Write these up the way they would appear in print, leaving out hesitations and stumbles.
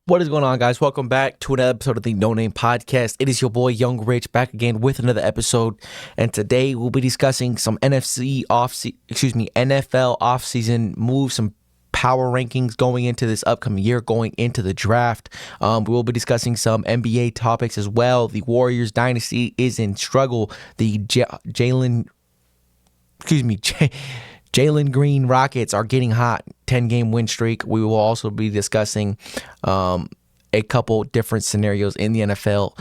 What is going on, guys? Welcome back to another episode of the No Name Podcast. It is your boy Young Rich back again with another episode, and today we'll be discussing some NFL offseason moves, some power rankings going into this upcoming year, going into the draft. We will be discussing some NBA topics as well. The Warriors dynasty is in struggle. The Jalen Green Rockets are getting hot. 10-game win streak. We will also be discussing a couple different scenarios in the NFL.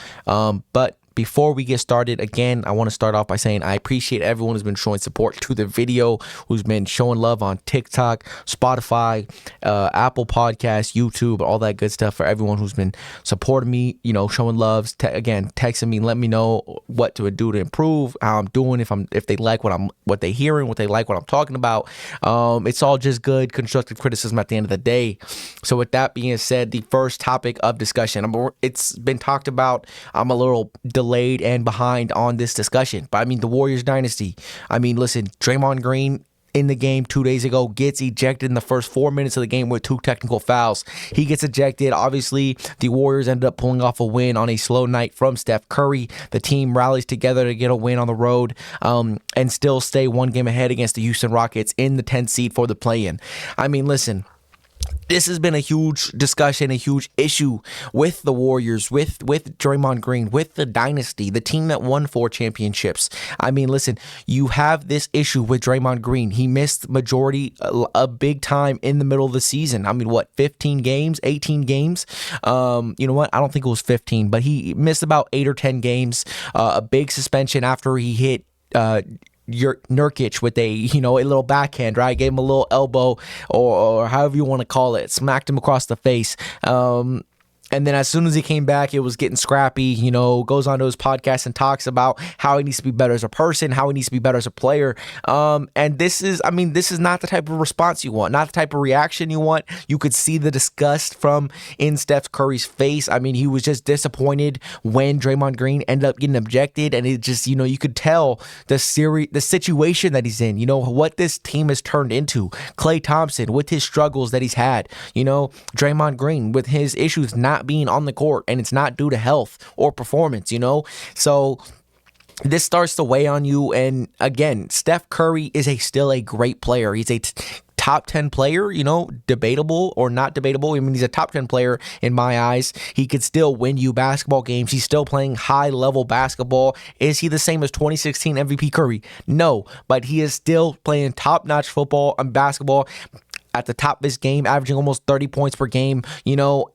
But before we get started, again, I want to start off by saying I appreciate everyone who's been showing support to the video, who's been showing love on TikTok, Spotify, Apple Podcasts, YouTube, all that good stuff. For everyone who's been supporting me, showing love, texting me, let me know what to do to improve, how I'm doing, if they like what they hearing, what they like what I'm talking about. It's all just good constructive criticism at the end of the day. So with that being said, the first topic of discussion, it's been talked about. I'm a little delayed and behind on this discussion, but the Warriors dynasty. Listen, Draymond Green in the game 2 days ago gets ejected in the first 4 minutes of the game with 2 technical fouls. He gets ejected. Obviously, the Warriors ended up pulling off a win on a slow night from Steph Curry. The team rallies together to get a win on the road and still stay one game ahead against the Houston Rockets in the 10th seed for the play-in. Listen, this has been a huge discussion, a huge issue with the Warriors, with Draymond Green, with the dynasty, the team that won 4 championships. Listen, you have this issue with Draymond Green. He missed majority, a big time in the middle of the season. 15 games, 18 games? You know what? I don't think it was 15, but he missed about 8 or 10 games. A big suspension after he hit Nurkic with a little backhand, right? Gave him a little elbow or however you want to call it, smacked him across the face. And then as soon as he came back, it was getting scrappy, goes on to his podcast and talks about how he needs to be better as a person, how he needs to be better as a player. And this is not the type of response you want, not the type of reaction you want. You could see the disgust in Steph Curry's face. He was just disappointed when Draymond Green ended up getting ejected, and it just, you could tell the situation that he's in, what this team has turned into. Klay Thompson with his struggles that he's had, Draymond Green with his issues not being on the court, and it's not due to health or performance, so this starts to weigh on you. And again, Steph Curry is still a great player. He's a top 10 player, debatable or not debatable. He's a top 10 player in my eyes. He could still win you basketball games. He's still playing high level basketball. Is he the same as 2016 MVP Curry? No, but he is still playing top notch football and basketball at the top of his game, averaging almost 30 points per game,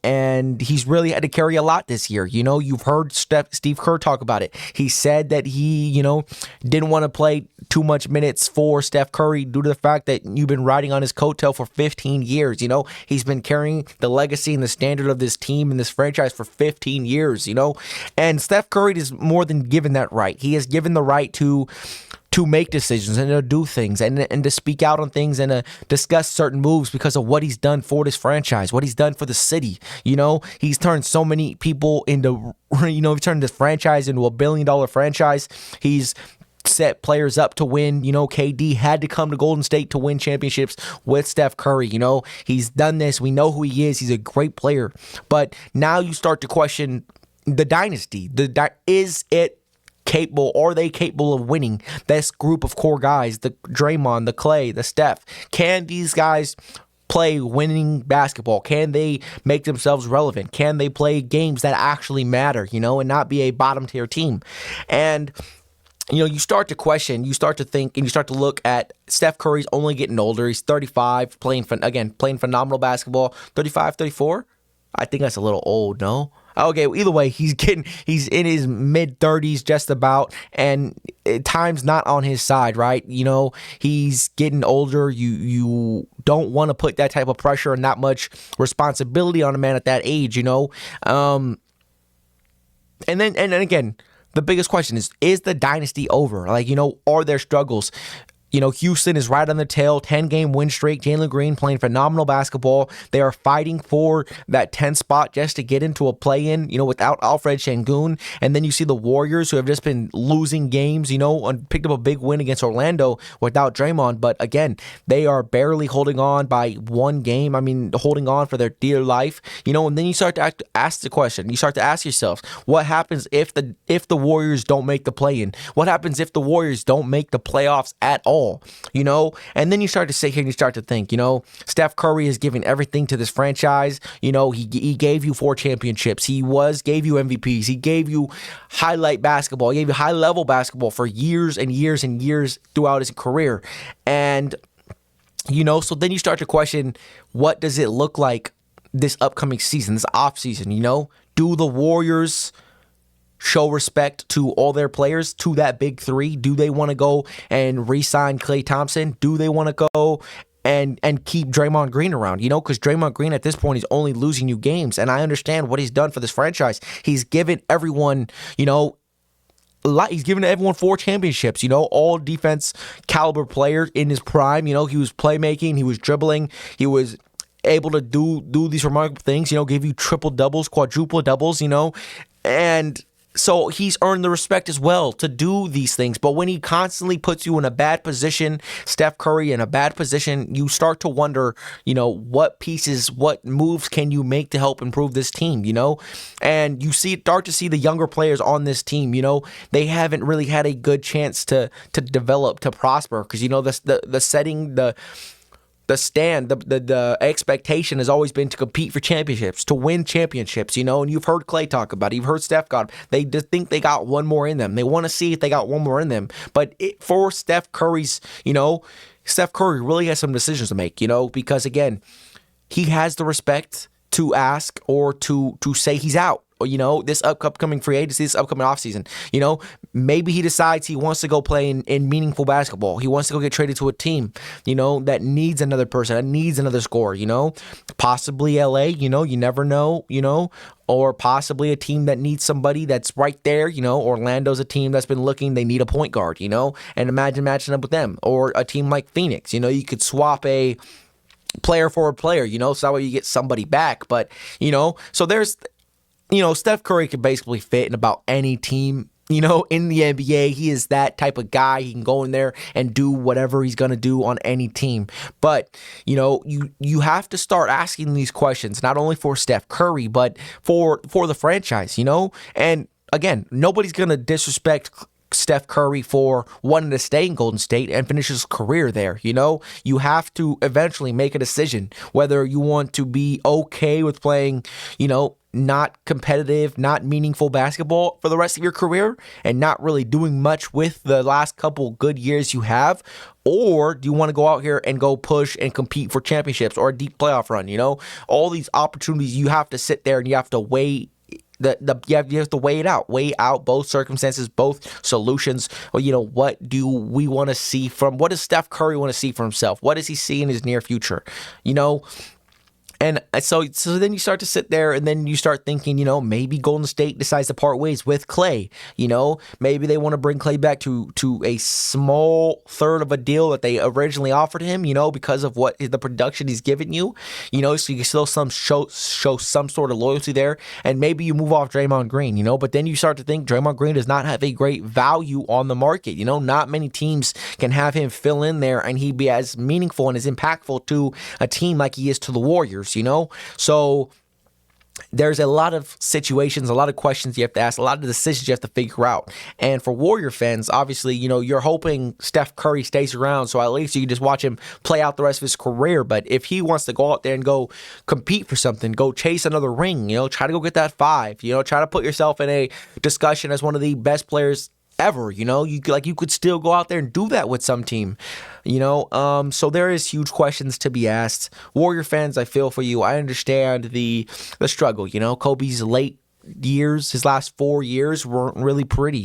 and he's really had to carry a lot this year. You've heard Steve Kerr talk about it. He said that he, didn't want to play too much minutes for Steph Curry due to the fact that you've been riding on his coattail for 15 years. He's been carrying the legacy and the standard of this team and this franchise for 15 years, and Steph Curry is more than given that right. He has given the right to make decisions and to do things and to speak out on things and to discuss certain moves because of what he's done for this franchise, what he's done for the city. He's turned so many people into, he turned this franchise into $1 billion franchise. He's set players up to win. KD had to come to Golden State to win championships with Steph Curry. He's done this. We know who he is. He's a great player. But now you start to question the dynasty. Is it capable? Are they capable of winning this group of core guys? The Draymond, the Klay, the Steph. Can these guys play winning basketball? Can they make themselves relevant? Can they play games that actually matter, and not be a bottom tier team? And you start to question, you start to think, and you start to look at Steph Curry's only getting older. He's 35, playing phenomenal basketball. 35, 34? I think that's a little old, no? Okay, either way, he's in his mid-30s just about, and time's not on his side, right? He's getting older. You don't want to put that type of pressure and that much responsibility on a man at that age, And then again, the biggest question is the dynasty over? Are there struggles? Houston is right on the tail, 10-game win streak. Jalen Green playing phenomenal basketball. They are fighting for that 10 spot just to get into a play-in, without Alfred Şengün. And then you see the Warriors, who have just been losing games, and picked up a big win against Orlando without Draymond. But again, they are barely holding on by one game. I mean, holding on for their dear life, and then you start to ask the question. You start to ask yourself, what happens if the Warriors don't make the play-in? What happens if the Warriors don't make the playoffs at all? And then you start to sit here and you start to think, Steph Curry is giving everything to this franchise. He gave you 4 championships. He gave you MVPs. He gave you highlight basketball. He gave you high level basketball for years and years and years throughout his career. And, so then you start to question, what does it look like this upcoming season, this off season? Do the Warriors show respect to all their players, to that big 3? Do they want to go and re-sign Klay Thompson? Do they want to go and keep Draymond Green around? Because Draymond Green at this point is only losing you games, and I understand what he's done for this franchise. He's given everyone, he's given everyone 4 championships, all defense caliber players in his prime. He was playmaking, he was dribbling, he was able to do these remarkable things, give you triple doubles, quadruple doubles, and so he's earned the respect as well to do these things. But when he constantly puts you in a bad position, Steph Curry in a bad position, you start to wonder, what pieces, what moves can you make to help improve this team, And you start to see the younger players on this team, they haven't really had a good chance to develop, to prosper, because, the setting, the expectation has always been to compete for championships, to win championships, and you've heard Klay talk about it. You've heard Steph got it. They just think they got one more in them. They want to see if they got one more in them. But for Steph Curry's, Steph Curry really has some decisions to make, because again, he has the respect to ask or to say he's out. This upcoming free agency, this upcoming offseason, maybe he decides he wants to go play in meaningful basketball. He wants to go get traded to a team, that needs another person, that needs another scorer, possibly LA, you never know, or possibly a team that needs somebody that's right there, Orlando's a team that's been looking, they need a point guard, and imagine matching up with them, or a team like Phoenix, you could swap a player for a player, so that way you get somebody back, but, so there's, Steph Curry can basically fit in about any team, in the NBA. He is that type of guy. He can go in there and do whatever he's going to do on any team. But, you have to start asking these questions, not only for Steph Curry, but for the franchise, And again, nobody's going to disrespect Steph Curry for wanting to stay in Golden State and finish his career there. You have to eventually make a decision whether you want to be okay with playing, not competitive, not meaningful basketball for the rest of your career and not really doing much with the last couple good years you have, or do you want to go out here and go push and compete for championships or a deep playoff run? All these opportunities, you have to sit there and you have to weigh you have to weigh out both circumstances, both solutions. What do we want to see what does Steph Curry want to see for himself? What does he see in his near future? And so then you start to sit there and then you start thinking, maybe Golden State decides to part ways with Klay. Maybe they want to bring Klay back to a small third of a deal that they originally offered him, because of what the production he's given you, so you can still show some sort of loyalty there. And maybe you move off Draymond Green, but then you start to think Draymond Green does not have a great value on the market. Not many teams can have him fill in there and he be as meaningful and as impactful to a team like he is to the Warriors. So there's a lot of situations, a lot of questions you have to ask, a lot of decisions you have to figure out. And for Warrior fans, obviously, you're hoping Steph Curry stays around so at least you can just watch him play out the rest of his career. But if he wants to go out there and go compete for something, go chase another ring, try to go get that 5, try to put yourself in a discussion as one of the best players ever, you could still go out there and do that with some team, so there is huge questions to be asked. Warrior fans, I feel for you. I understand the struggle, Kobe's late years, his last 4 years weren't really pretty,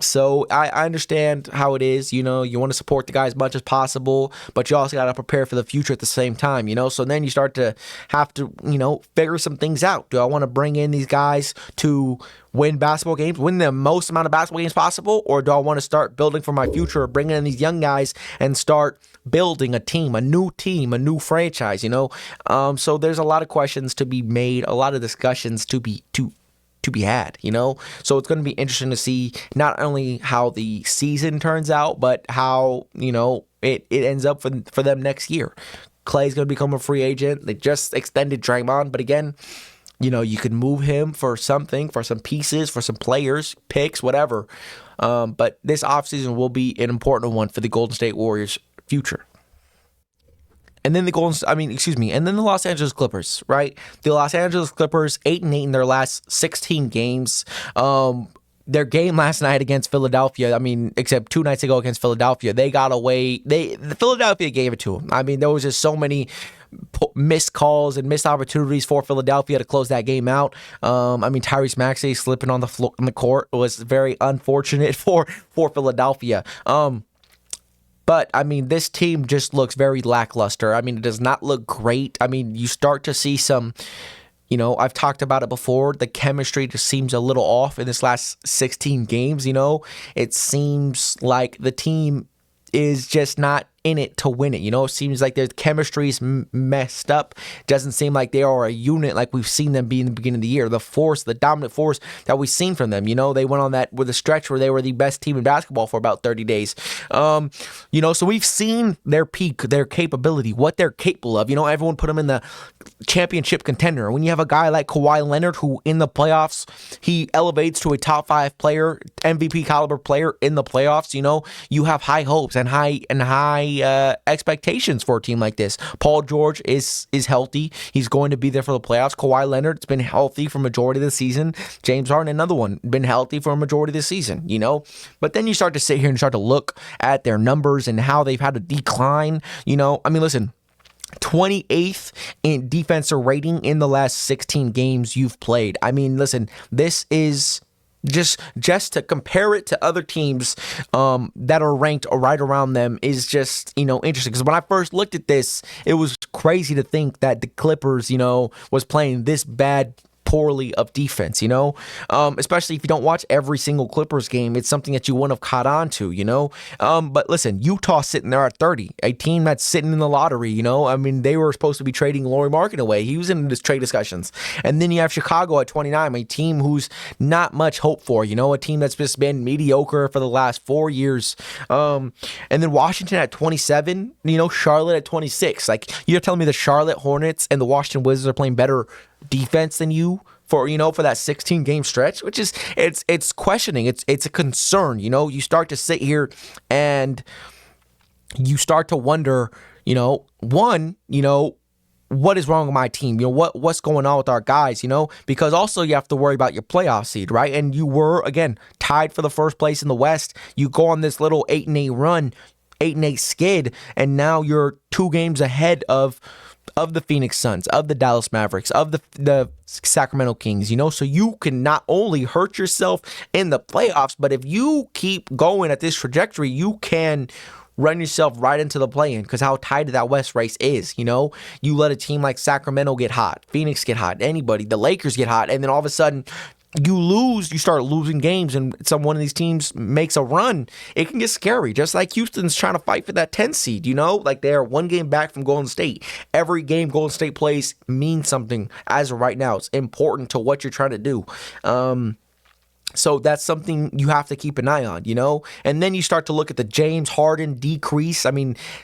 So I understand how it is, you know, you want to support the guy as much as possible, but you also got to prepare for the future at the same time, you know? So then you start to have to, you know, figure some things out. Do I want to bring in these guys to win basketball games, win the most amount of basketball games possible? Or do I want to start building for my future, bringing in these young guys and start building a team, a new franchise, you know? So there's a lot of questions to be made, a lot of discussions to be had, you know? So it's going to be interesting to see not only how the season turns out, but how, you know, it ends up for them next year. Clay's going to become a free agent. They just extended Draymond, but again, you know, you could move him for something, for some pieces, for some players, picks, whatever. But this offseason will be an important one for the Golden State Warriors' future. And then the Los Angeles Clippers, right? The Los Angeles Clippers, 8-8 in their last 16 games. Their game last night against Philadelphia, except 2 nights ago against Philadelphia, they got away. Philadelphia gave it to them. I mean, there was just so many missed calls and missed opportunities for Philadelphia to close that game out. Tyrese Maxey slipping on the floor on the court was very unfortunate for Philadelphia. But, this team just looks very lackluster. It does not look great. You start to see some, I've talked about it before. The chemistry just seems a little off in this last 16 games, It seems like the team is just not in it to win it. It seems like their chemistry's messed up. Doesn't seem like they are a unit like we've seen them be in the beginning of the year. The dominant force that we've seen from them. They went on that with a stretch where they were the best team in basketball for about 30 days. So we've seen their peak, their capability, what they're capable of. Everyone put them in the championship contender. When you have a guy like Kawhi Leonard, who in the playoffs, he elevates to a top 5 player, MVP caliber player in the playoffs, you have high hopes and high expectations for a team like this. Paul George is healthy. He's going to be there for the playoffs. Kawhi Leonard's been healthy for majority of the season. James Harden, another one, been healthy for a majority of the season, But then you start to sit here and start to look at their numbers and how they've had a decline, listen, 28th in defensive rating in the last 16 games you've played. Listen, this is just to compare it to other teams that are ranked right around them is just, interesting. Because when I first looked at this, it was crazy to think that the Clippers, was playing this poorly of defense, especially if you don't watch every single Clippers game. It's something that you wouldn't have caught on to, but listen, Utah sitting there at 30, a team that's sitting in the lottery, they were supposed to be trading Lauri Markkanen away. He was in this trade discussions. And then you have Chicago at 29, a team who's not much hope for, a team that's just been mediocre for the last 4 years. And then Washington at 27, Charlotte at 26. Like, you're telling me the Charlotte Hornets and the Washington Wizards are playing better defense than you for that 16 game stretch, which is it's questioning. It's a concern. You start to sit here and you start to wonder, what is wrong with my team? What's going on with our guys, because also you have to worry about your playoff seed, right? And you were, again, tied for the first place in the West. You go on this little 8-8 run, 8-8 skid, and now you're 2 games ahead of the Phoenix Suns, of the Dallas Mavericks, of the Sacramento Kings, so you can not only hurt yourself in the playoffs, but if you keep going at this trajectory, you can run yourself right into the play-in because how tight that West race is, You let a team like Sacramento get hot, Phoenix get hot, anybody, the Lakers get hot, and then all of a sudden you start losing games, and one of these teams makes a run, it can get scary. Just like Houston's trying to fight for that 10 seed, like they're 1 game back from Golden State. Every game Golden State plays means something as of right now. It's important to what you're trying to do. So that's something you have to keep an eye on, And then you start to look at the James Harden decrease.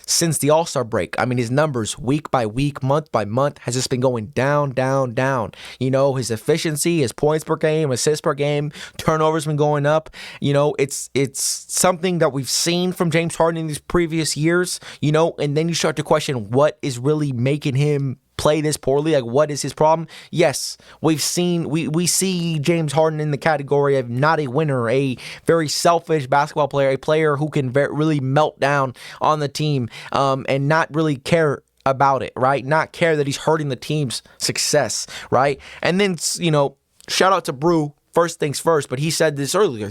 Since the All-Star break, his numbers week by week, month by month has just been going down, down, down. His efficiency, his points per game, assists per game, turnovers been going up. It's something that we've seen from James Harden in these previous years, and then you start to question what is really making him play this poorly. Like, what is his problem? Yes, we see James Harden in the category of not a winner, a very selfish basketball player, a player who can really melt down on the team and not really care about it, right? Not care that he's hurting the team's success, right? And then, shout out to Brew, first things first, but he said this earlier,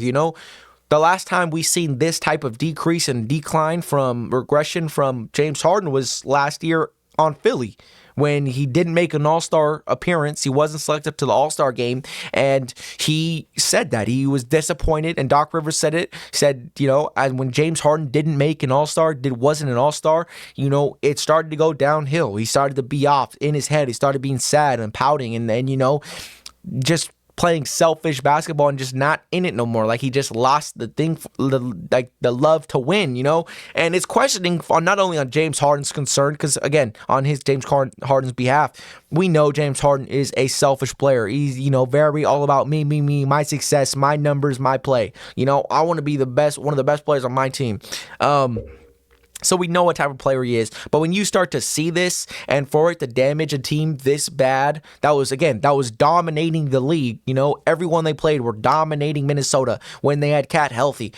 the last time we seen this type of decrease and decline from regression from James Harden was last year on Philly, when he didn't make an All-Star appearance. He wasn't selected to the All-Star game, and he said that he was disappointed, and Doc Rivers said, and when James Harden didn't make an All-Star, wasn't an All-Star, it started to go downhill. He started to be off in his head. He started being sad and pouting, and then, just playing selfish basketball and just not in it no more. Like, he just lost the thing, the love to win, And it's questioning not only on James Harden's concern, because again, on James Harden's behalf, we know James Harden is a selfish player. He's, very all about me, my success, my numbers, my play. I want to be one of the best players on my team. So we know what type of player he is. But when you start to see this, and for it to damage a team this bad, that was dominating the league. Everyone they played were dominating Minnesota when they had Cat healthy,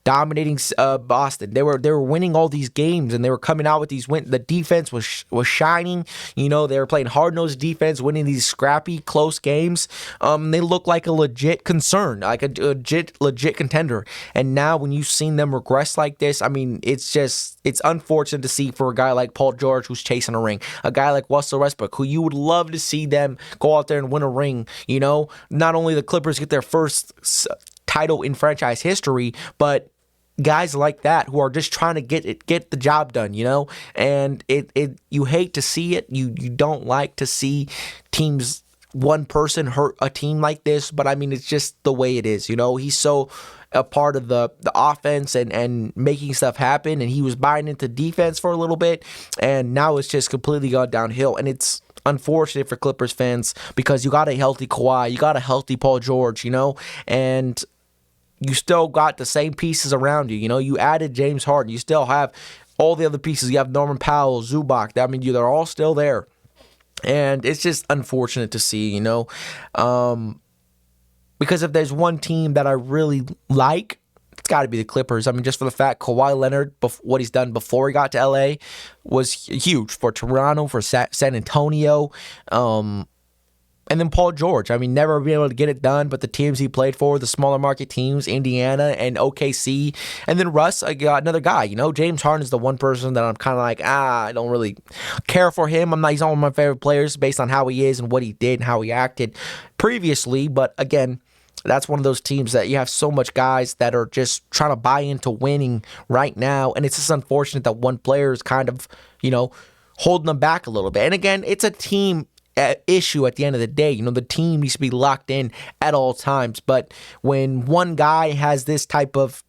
dominating Boston. They were winning all these games, and they were coming out with these wins. The defense was shining. They were playing hard-nosed defense, winning these scrappy, close games. They look like a legit concern, like a legit contender. And now when you've seen them regress like this, I mean, it's unfortunate to see for a guy like Paul George who's chasing a ring, a guy like Russell Westbrook who you would love to see them go out there and win a ring. Not only the Clippers get their first title in franchise history, but guys like that who are just trying to get the job done, and you hate to see it. You don't like to see teams, one person hurt a team like this, but I mean, it's just the way it is. He's so a part of the offense and making stuff happen, and he was buying into defense for a little bit, and now it's just completely gone downhill. And it's unfortunate for Clippers fans, because you got a healthy Kawhi, you got a healthy Paul George, and you still got the same pieces around you. You added James Harden, you still have all the other pieces. You have Norman Powell, Zubac. I mean, they're all still there, and it's just unfortunate to see, because if there's one team that I really like, it's got to be the Clippers. I mean, just for the fact Kawhi Leonard, what he's done before he got to LA was huge for Toronto, for San Antonio, and then Paul George. I mean, never been able to get it done, but the teams he played for, the smaller market teams, Indiana and OKC, and then Russ, I got another guy. James Harden is the one person that I'm kind of like, I don't really care for him. He's not one of my favorite players based on how he is and what he did and how he acted previously. But again, that's one of those teams that you have so much guys that are just trying to buy into winning right now. And it's just unfortunate that one player is kind of, holding them back a little bit. And again, it's a team issue at the end of the day. The team needs to be locked in at all times. But when one guy has this type of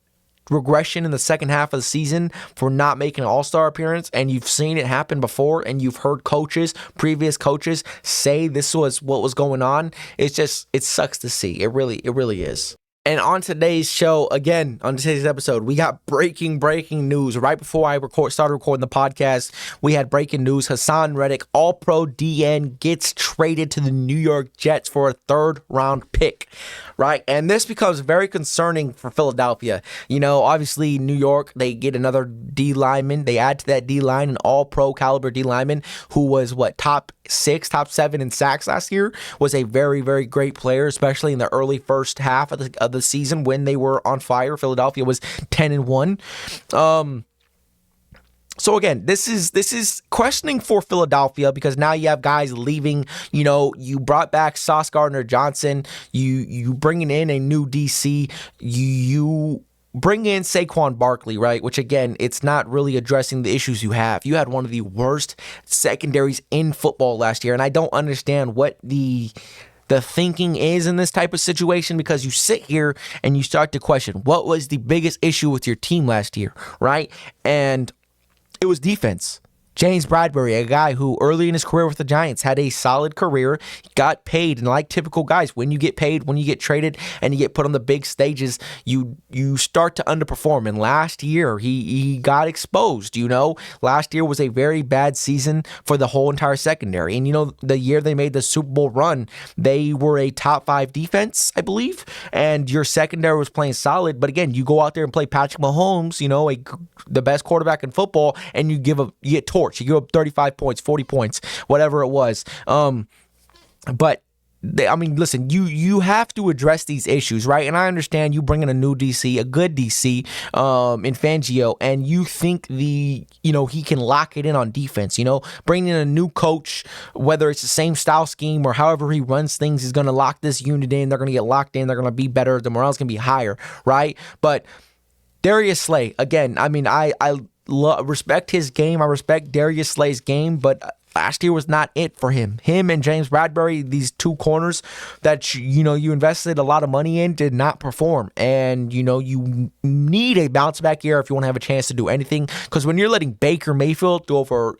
regression in the second half of the season for not making an All-Star appearance, and you've seen it happen before, and you've heard previous coaches say this was what was going on, it sucks to see. It really is. And on today's show, again, on today's episode, we got breaking news. Right before I started recording the podcast, we had breaking news. Hassan Reddick, All-Pro DN, gets traded to the New York Jets for a third-round pick, right? And this becomes very concerning for Philadelphia. Obviously, New York, they get another D lineman. They add to that D line an All-Pro caliber D lineman who was, top 6, top 7 in sacks last year, was a very, very great player, especially in the early first half of the season when they were on fire. Philadelphia was 10-1. So again, this is questioning for Philadelphia, because now you have guys leaving. You brought back Sauce Gardner-Johnson. You bringing in a new DC. You bring in Saquon Barkley, right? Which again, it's not really addressing the issues you have. You had one of the worst secondaries in football last year, and I don't understand what the thinking is in this type of situation, because you sit here and you start to question, what was the biggest issue with your team last year, right? And it was defense. James Bradbury, a guy who early in his career with the Giants had a solid career, got paid, and like typical guys, when you get paid, when you get traded, and you get put on the big stages, you start to underperform. And last year, he got exposed. Last year was a very bad season for the whole entire secondary. And the year they made the Super Bowl run, they were a top 5 defense, I believe, and your secondary was playing solid. But again, you go out there and play Patrick Mahomes, the best quarterback in football, and you get torched. You give up 35 points, 40 points, whatever it was. But I mean, listen, you have to address these issues, right? And I understand you bring in a new DC, a good DC, in Fangio, and you think he can lock it in on defense. Bringing in a new coach, whether it's the same style scheme or however he runs things, is going to lock this unit in. They're going to get locked in. They're going to be better. The morale's going to be higher, right? But Darius Slay, again, I mean, I respect his game. I respect Darius Slay's game, but last year was not it for him. Him and James Bradbury, these two corners that you invested a lot of money in, did not perform. And you need a bounce back year if you want to have a chance to do anything. Because when you're letting Baker Mayfield go for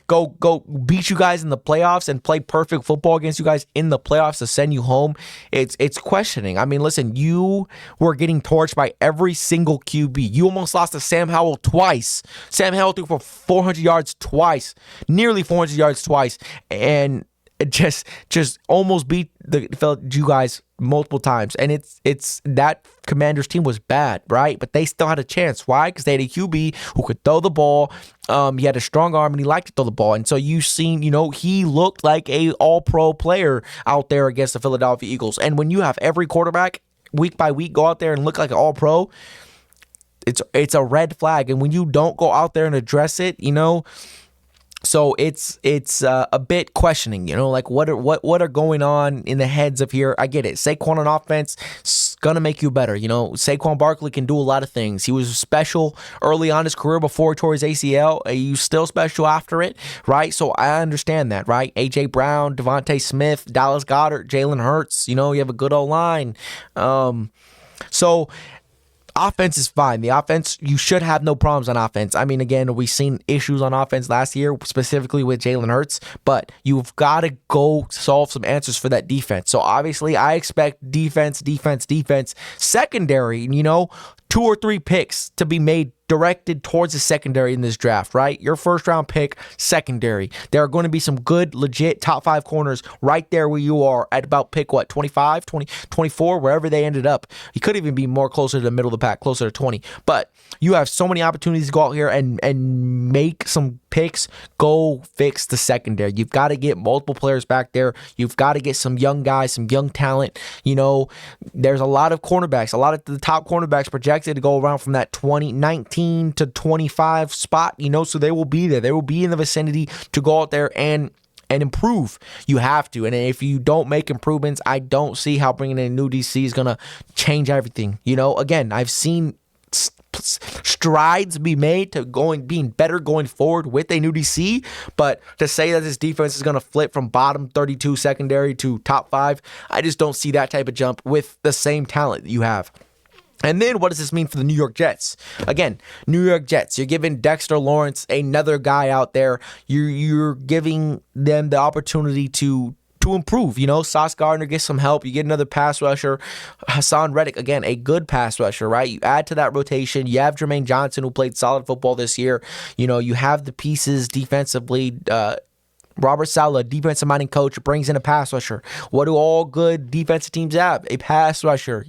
go beat you guys in the playoffs and play perfect football against you guys in the playoffs to send you home, it's questioning. I mean, listen, you were getting torched by every single QB. You almost lost to Sam Howell twice. Sam Howell threw for 400 yards twice, nearly 400 yards twice, and it just almost beat you guys multiple times. And it's that Commanders team was bad, right? But they still had a chance. Why? Because they had a QB who could throw the ball. He had a strong arm and he liked to throw the ball. And so you've seen, he looked like a all-pro player out there against the Philadelphia Eagles. And when you have every quarterback week by week go out there and look like an all-pro, it's a red flag. And when you don't go out there and address it, so it's a bit questioning, like what are going on in the heads of here. I get it. Saquon on offense is gonna make you better. Saquon Barkley can do a lot of things. He was special early on in his career before he tore his ACL. He's still special after it, right? So I understand that, right? AJ Brown, Devontae Smith, Dallas Goedert, Jalen Hurts. You have a good O-line. So offense is fine. The offense, you should have no problems on offense. I mean, again, we've seen issues on offense last year, specifically with Jalen Hurts, but you've got to go solve some answers for that defense. So obviously, I expect defense, secondary, 2 or 3 picks to be made directed towards the secondary in this draft, right? Your first round pick, secondary. There are going to be some good, legit top 5 corners right there where you are at about pick, 25, 20, 24, wherever they ended up. You could even be more closer to the middle of the pack, closer to 20. But you have so many opportunities to go out here and make some picks. Go fix the secondary. You've got to get multiple players back there. You've got to get some young guys, some young talent. There's a lot of cornerbacks, a lot of the top cornerbacks projected to go around from that 19 to 25 spot, so they will be there. They will be in the vicinity to go out there and improve. You have to. And if you don't make improvements, I don't see how bringing in a new DC is going to change everything. Again, I've seen strides be made to being better going forward with a new DC, but to say that this defense is going to flip from bottom 32 secondary to top 5, I just don't see that type of jump with the same talent that you have. And then what does this mean for the New York Jets? Again, New York Jets, you're giving Dexter Lawrence, another guy out there, you're giving them the opportunity to improve. Sauce Gardner gets some help. You get another pass rusher. Hassan Reddick, again, a good pass rusher, right? You add to that rotation. You have Jermaine Johnson, who played solid football this year. You have the pieces defensively. Robert Saleh, defensive minded coach, brings in a pass rusher. What do all good defensive teams have? A pass rusher,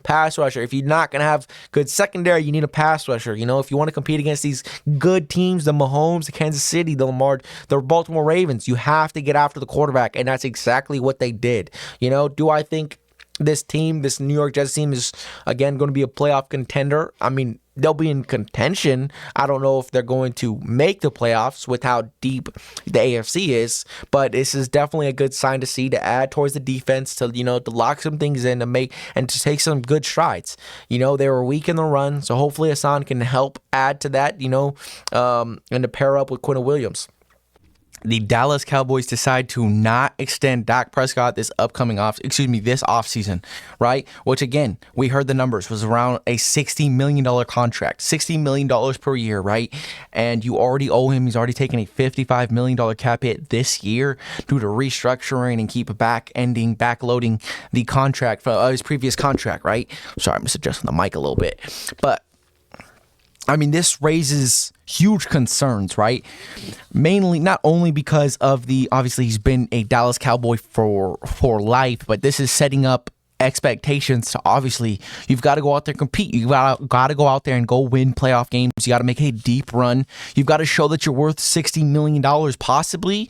pass rusher. If you're not going to have good secondary, you need a pass rusher. If you want to compete against these good teams, the Mahomes, the Kansas City, the Lamar, the Baltimore Ravens, you have to get after the quarterback, and that's exactly what they did. Do I think this New York Jets team is, again, going to be a playoff contender? I mean, they'll be in contention. I don't know if they're going to make the playoffs with how deep the AFC is, but this is definitely a good sign to see, to add towards the defense, to lock some things in, to take some good strides. They were weak in the run, so hopefully Hassan can help add to that, and to pair up with Quinn Williams. The Dallas Cowboys decide to not extend Dak Prescott this offseason, right? Which, again, we heard the numbers was around a $60 million contract, $60 million per year, right? And you already owe him. He's already taken a $55 million cap hit this year due to restructuring and backloading the contract from his previous contract, right? Sorry, I'm just adjusting the mic a little bit. But I mean, this raises huge concerns, right? Mainly, not only because of obviously he's been a Dallas Cowboy for life, but this is setting up expectations to, obviously, you've got to go out there and compete. You've got to go out there and go win playoff games. You got to make a deep run. You've got to show that you're worth $60 million possibly,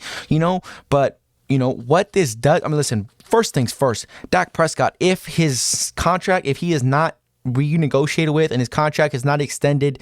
but what this does. I mean, listen, first things first, Dak Prescott, if he is not renegotiated with and his contract is not extended,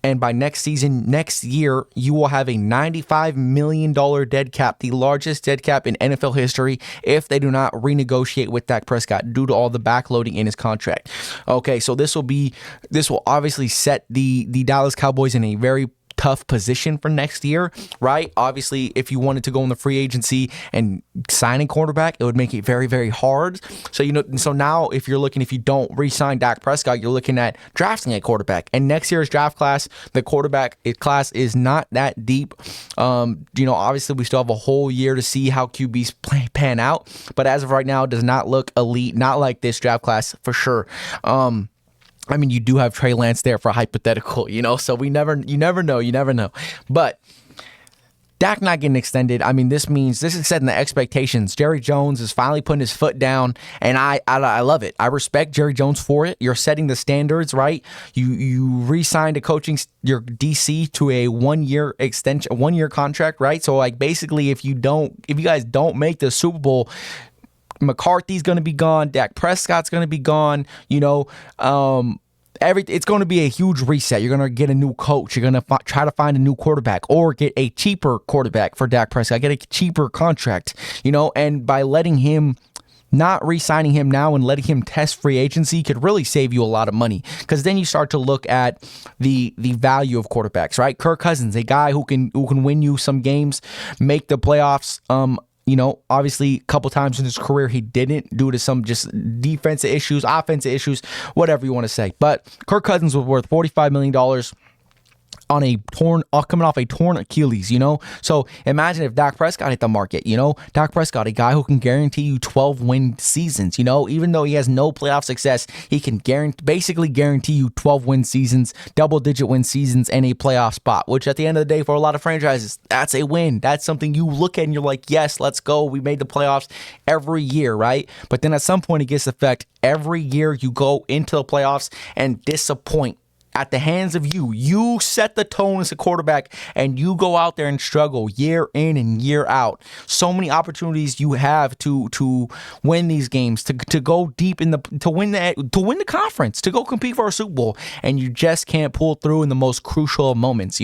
and by next year, you will have a $95 million dead cap, the largest dead cap in NFL history, if they do not renegotiate with Dak Prescott due to all the backloading in his contract. Okay, so this will obviously set the Dallas Cowboys in a very tough position for next year, right? Obviously, if you wanted to go in the free agency and sign a quarterback, it would make it very, very hard. So, so now if you don't re-sign Dak Prescott, you're looking at drafting a quarterback. And next year's draft class, the quarterback class is not that deep. Obviously we still have a whole year to see how QBs pan out, but as of right now, it does not look elite, not like this draft class for sure. I mean, you do have Trey Lance there for hypothetical, so you never know. But Dak not getting extended, I mean, this is setting the expectations. Jerry Jones is finally putting his foot down, and I love it. I respect Jerry Jones for it. You're setting the standards, right? You re-signed your DC to a 1-year extension, 1-year contract, right? So like basically, if you guys don't make the Super Bowl, McCarthy's going to be gone. Dak Prescott's going to be gone. It's going to be a huge reset. You're going to get a new coach. You're going to try to find a new quarterback or get a cheaper quarterback for Dak Prescott. Get a cheaper contract, and by not re-signing him now and letting him test free agency could really save you a lot of money, because then you start to look at the value of quarterbacks, right? Kirk Cousins, a guy who can win you some games, make the playoffs. Obviously, a couple times in his career, he didn't, due to some just defensive issues, offensive issues, whatever you want to say. But Kirk Cousins was worth $45 million coming off a torn Achilles, So imagine if Dak Prescott hit the market, Dak Prescott, a guy who can guarantee you 12-win seasons, even though he has no playoff success, he can basically guarantee you 12-win seasons, double-digit win seasons, and a playoff spot, which at the end of the day, for a lot of franchises, that's a win. That's something you look at and you're like, yes, let's go. We made the playoffs every year, right? But then at some point, it gets the effect. Every year you go into the playoffs and disappoint at the hands of you. You set the tone as a quarterback, and you go out there and struggle year in and year out. So many opportunities you have to win these games, to go deep to win the conference, to go compete for a Super Bowl, and you just can't pull through in the most crucial moments.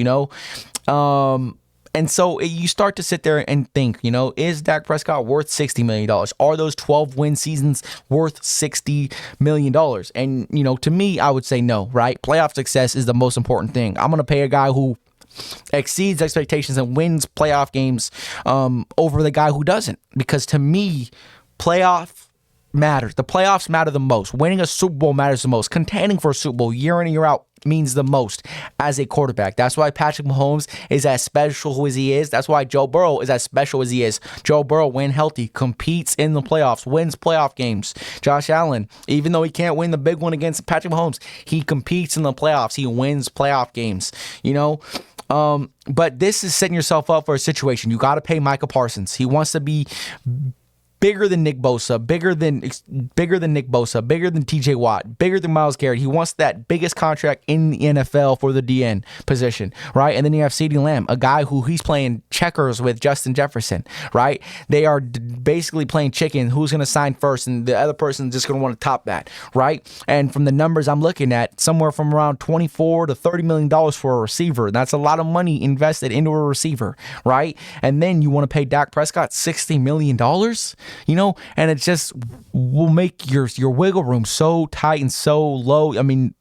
And so you start to sit there and think, is Dak Prescott worth $60 million? Are those 12-win seasons worth $60 million? And, to me, I would say no, right? Playoff success is the most important thing. I'm going to pay a guy who exceeds expectations and wins playoff games over the guy who doesn't. Because to me, playoff matters. The playoffs matter the most. Winning a Super Bowl matters the most. Contending for a Super Bowl year in and year out means the most as a quarterback. That's why Patrick Mahomes is as special as he is. That's why Joe Burrow is as special as he is. Joe Burrow, when healthy, competes in the playoffs, wins playoff games. Josh Allen, even though he can't win the big one against Patrick Mahomes, he competes in the playoffs. He wins playoff games, but this is setting yourself up for a situation. You got to pay Micah Parsons. He wants to be bigger than Nick Bosa, bigger than TJ Watt, bigger than Myles Garrett. He wants that biggest contract in the NFL for the DN position, right? And then you have CeeDee Lamb, a guy who he's playing checkers with Justin Jefferson, right? They are basically playing chicken. Who's going to sign first? And the other person's just going to want to top that, right? And from the numbers I'm looking at, somewhere from around $24 to $30 million for a receiver. That's a lot of money invested into a receiver, right? And then you want to pay Dak Prescott $60 million? And it just will make your wiggle room so tight and so low. I mean,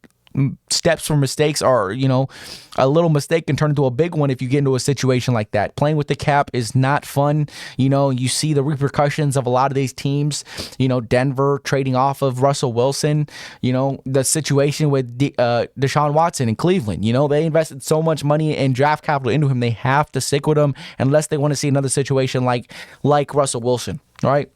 steps for mistakes are, a little mistake can turn into a big one if you get into a situation like that. Playing with the cap is not fun. You see the repercussions of a lot of these teams, Denver trading off of Russell Wilson, the situation with Deshaun Watson in Cleveland. They invested so much money and draft capital into him. They have to stick with him unless they want to see another situation like Russell Wilson, right?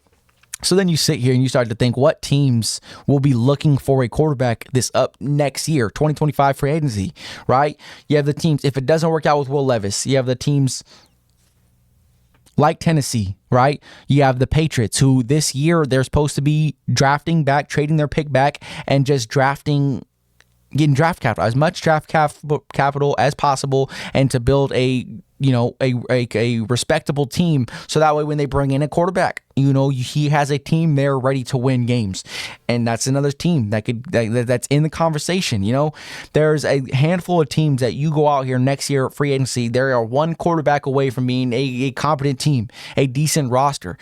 So then you sit here and you start to think, what teams will be looking for a quarterback this up next year, 2025 free agency, right? You have the teams, if it doesn't work out with Will Levis, you have the teams like Tennessee, right? You have the Patriots, who this year they're supposed to be drafting back, trading their pick back, and just getting draft capital, as much draft capital as possible, and to build a a respectable team, so that way when they bring in a quarterback, he has a team there ready to win games. And that's another team that's in the conversation. There's a handful of teams that you go out here next year at free agency, they are one quarterback away from being a competent team, a decent roster.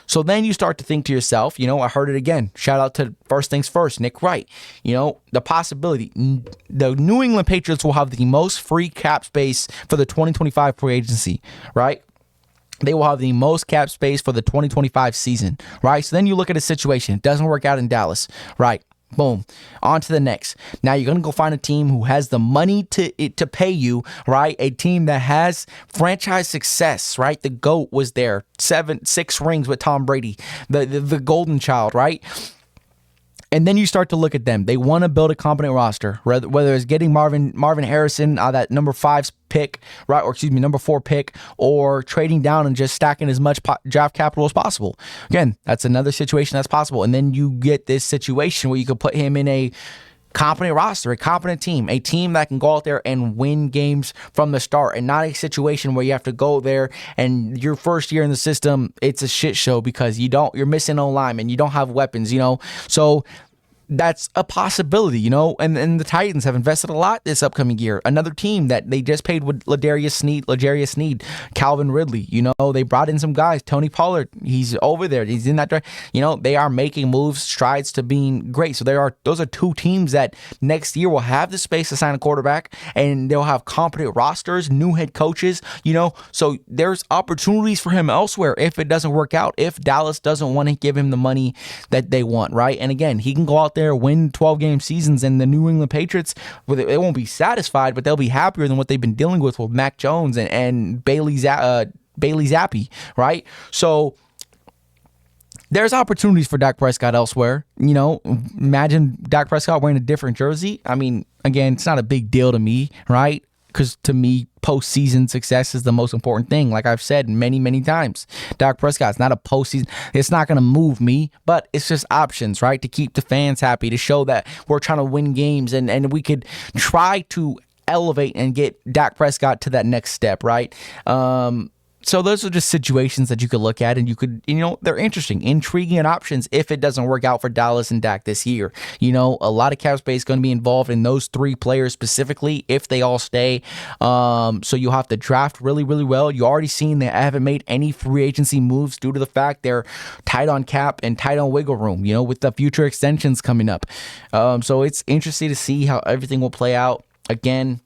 So then you start to think to yourself, I heard it again, shout out to First Things First, Nick Wright, the possibility the New England Patriots will have the most free cap space for the 2025 free agency, right? They will have the most cap space for the 2025 season, right? So then you look at a situation, it doesn't work out in Dallas, right? Boom. On to the next. Now you're going to go find a team who has the money to pay you, right? A team that has franchise success, right? The GOAT was there. 6 rings with Tom Brady, the golden child, right? And then you start to look at them. They want to build a competent roster, whether it's getting Marvin Harrison, that number 5 pick, right? Or number 4 pick, or trading down and just stacking as much draft capital as possible. Again, that's another situation that's possible. And then you get this situation where you could put him in a competent roster, a competent team, a team that can go out there and win games from the start, and not a situation where you have to go there and your first year in the system, it's a shit show because you're missing no linemen, you don't have weapons, so that's a possibility, and the Titans have invested a lot this upcoming year. Another team that they just paid with L'Jarius Sneed, Calvin Ridley, they brought in some guys, Tony Pollard, he's over there, he's in that direction. They are making moves, strides to being great. So those are 2 teams that next year will have the space to sign a quarterback, and they'll have competent rosters, new head coaches, so there's opportunities for him elsewhere if it doesn't work out, if Dallas doesn't want to give him the money that they want, right? And again, he can go out there, win 12-game seasons, and the New England Patriots, they won't be satisfied, but they'll be happier than what they've been dealing with Mac Jones and Bailey Zappi, right? So there's opportunities for Dak Prescott elsewhere. Imagine Dak Prescott wearing a different jersey. I mean, again, it's not a big deal to me, right? Because to me, postseason success is the most important thing. Like I've said many, many times, Dak Prescott's not a postseason. It's not going to move me, but it's just options, right? To keep the fans happy, to show that we're trying to win games, and we could try to elevate and get Dak Prescott to that next step, right? So those are just situations that you could look at, and you could, they're interesting, intriguing options if it doesn't work out for Dallas and Dak this year. A lot of cap space going to be involved in those 3 players specifically if they all stay. So you have to draft really, really well. You already seen they haven't made any free agency moves due to the fact they're tight on cap and tight on wiggle room, with the future extensions coming up. So it's interesting to see how everything will play out. Again,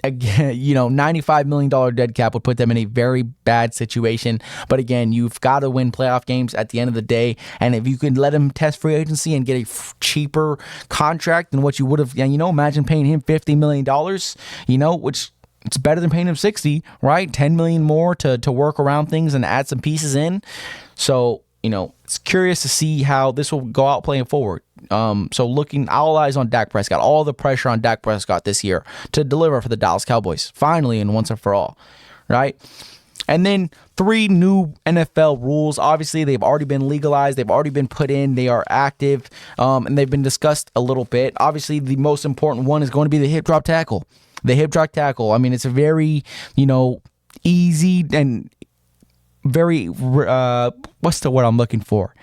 $95 million dead cap would put them in a very bad situation. But again, you've got to win playoff games at the end of the day. And if you can let him test free agency and get a cheaper contract than what you would have, imagine paying him $50 million, which it's better than paying him 60, right? 10 million more to work around things and add some pieces in. So, it's curious to see how this will go out playing forward. So looking, all eyes on Dak Prescott, all the pressure on Dak Prescott this year to deliver for the Dallas Cowboys, finally and once and for all, right? And then 3 new NFL rules. Obviously, they've already been legalized. They've already been put in. They are active, and they've been discussed a little bit. Obviously, the most important one is going to be the hip drop tackle. The hip drop tackle. I mean, it's a very, easy and very, what's the word I'm looking for?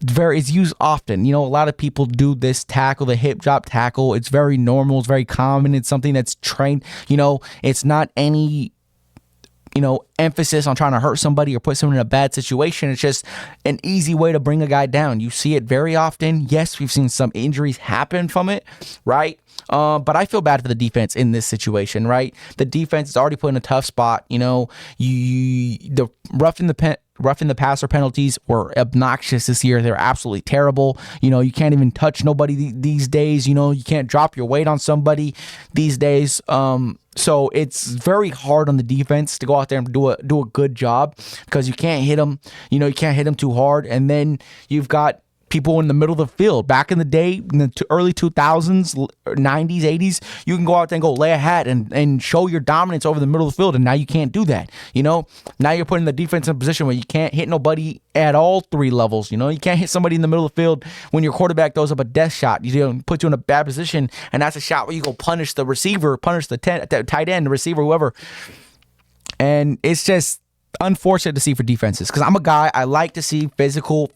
It's used often. A lot of people do this tackle, the hip drop tackle. It's very normal. It's very common. It's something that's trained. It's not any, emphasis on trying to hurt somebody or put someone in a bad situation. It's just an easy way to bring a guy down. You see it very often. Yes, we've seen some injuries happen from it, right? But I feel bad for the defense in this situation, right? The defense is already put in a tough spot. The roughing the passer penalties were obnoxious this year. They're absolutely terrible. You can't even touch nobody these days. You can't drop your weight on somebody these days. So it's very hard on the defense to go out there and do a good job because you can't hit them. You can't hit them too hard. And then you've got people in the middle of the field. Back in the day, in the early 2000s, 90s, 80s, you can go out there and go lay a hat and show your dominance over the middle of the field, and now you can't do that. Now you're putting the defense in a position where you can't hit nobody at all three levels. You can't hit somebody in the middle of the field when your quarterback throws up a death shot. Put you in a bad position, and that's a shot where you go punish the receiver, punish the tight end, the receiver, whoever. And it's just unfortunate to see for defenses, because I'm a guy, I like to see physical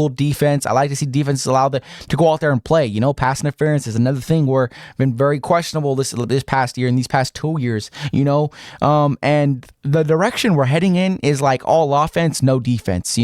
defense. I like to see defenses allowed to go out there and play. Pass interference is another thing where been very questionable this past year and these past 2 years. And the direction we're heading in is like all offense, no defense.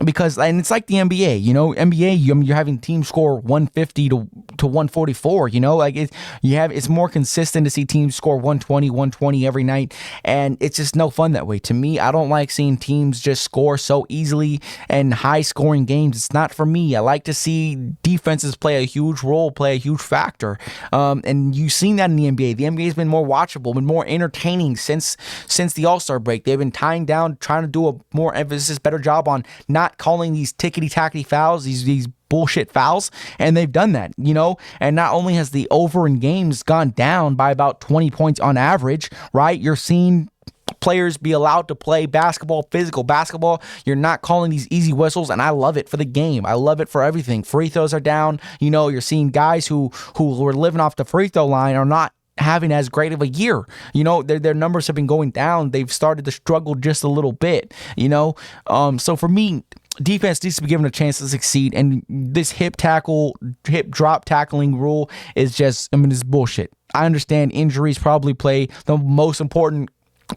Because, and it's like the NBA, NBA, you're having teams score 150 to 144, it's more consistent to see teams score 120 every night, and it's just no fun that way. To me, I don't like seeing teams just score so easily and high scoring games. It's not for me. I like to see defenses play a huge role, play a huge factor, and you've seen that in the NBA. The NBA has been more watchable, been more entertaining since the All-Star break. They've been tying down, trying to do a more emphasis, better job on not calling these tickety-tackety fouls, these bullshit fouls, and they've done that, and not only has the over in games gone down by about 20 points on average, right? You're seeing players be allowed to play basketball, physical basketball. You're not calling these easy whistles, and I love it for the game. I love it for everything. Free throws are down. You're seeing guys who were living off the free throw line are not having as great of a year. Their numbers have been going down. They've started to struggle just a little bit, so for me, defense needs to be given a chance to succeed, and this hip drop tackling rule is just, it's bullshit. I understand injuries probably play the most important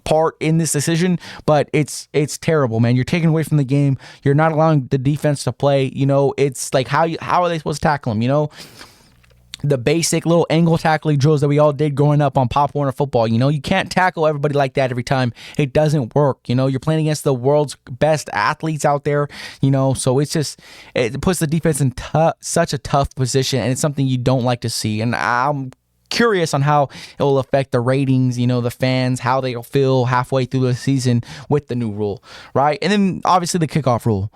part in this decision, but it's terrible, man. You're taking away from the game. You're not allowing the defense to play. It's like, how are they supposed to tackle them? The basic little angle tackling drills that we all did growing up on Pop Warner football. You can't tackle everybody like that every time. It doesn't work. You're playing against the world's best athletes out there, so it puts the defense in such a tough position, and it's something you don't like to see. And I'm curious on how it will affect the ratings, the fans, how they'll feel halfway through the season with the new rule, right? And then obviously the kickoff rule.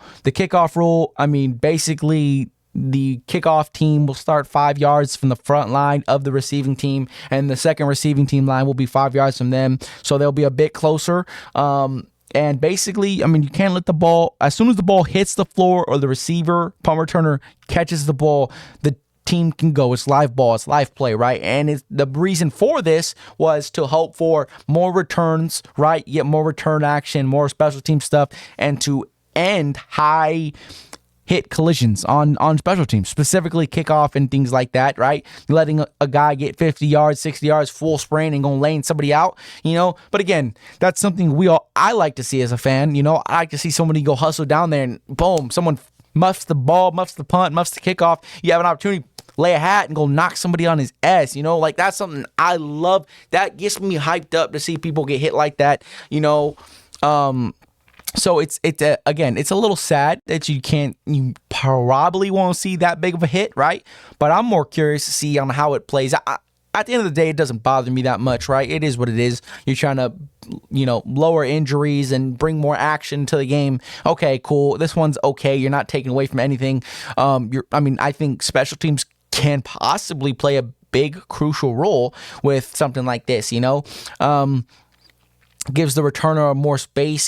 Basically, the kickoff team will start 5 yards from the front line of the receiving team, and the second receiving team line will be 5 yards from them, so they'll be a bit closer. And basically, you can't let the ball, as soon as the ball hits the floor or the receiver, punt returner catches the ball, the team can go. It's live ball. It's live play, right? And the reason for this was to hope for more returns, right? Get more return action, more special team stuff, and to end high hit collisions on special teams, specifically kickoff and things like that, right? Letting a guy get 50 yards, 60 yards, full sprint and going laying somebody out, But again, that's something I like to see as a fan, I like to see somebody go hustle down there and boom, someone muffs the ball, muffs the punt, muffs the kickoff. You have an opportunity, lay a hat and go knock somebody on his ass, like that's something I love. That gets me hyped up to see people get hit like that, So it's again, it's a little sad that you probably won't see that big of a hit, right? But I'm more curious to see on how it plays. At the end of the day, it doesn't bother me that much, right? It is what it is. You're trying to, lower injuries and bring more action to the game. Okay, cool. This one's okay. You're not taking away from anything. I think special teams can possibly play a big, crucial role with something like this, gives the returner more space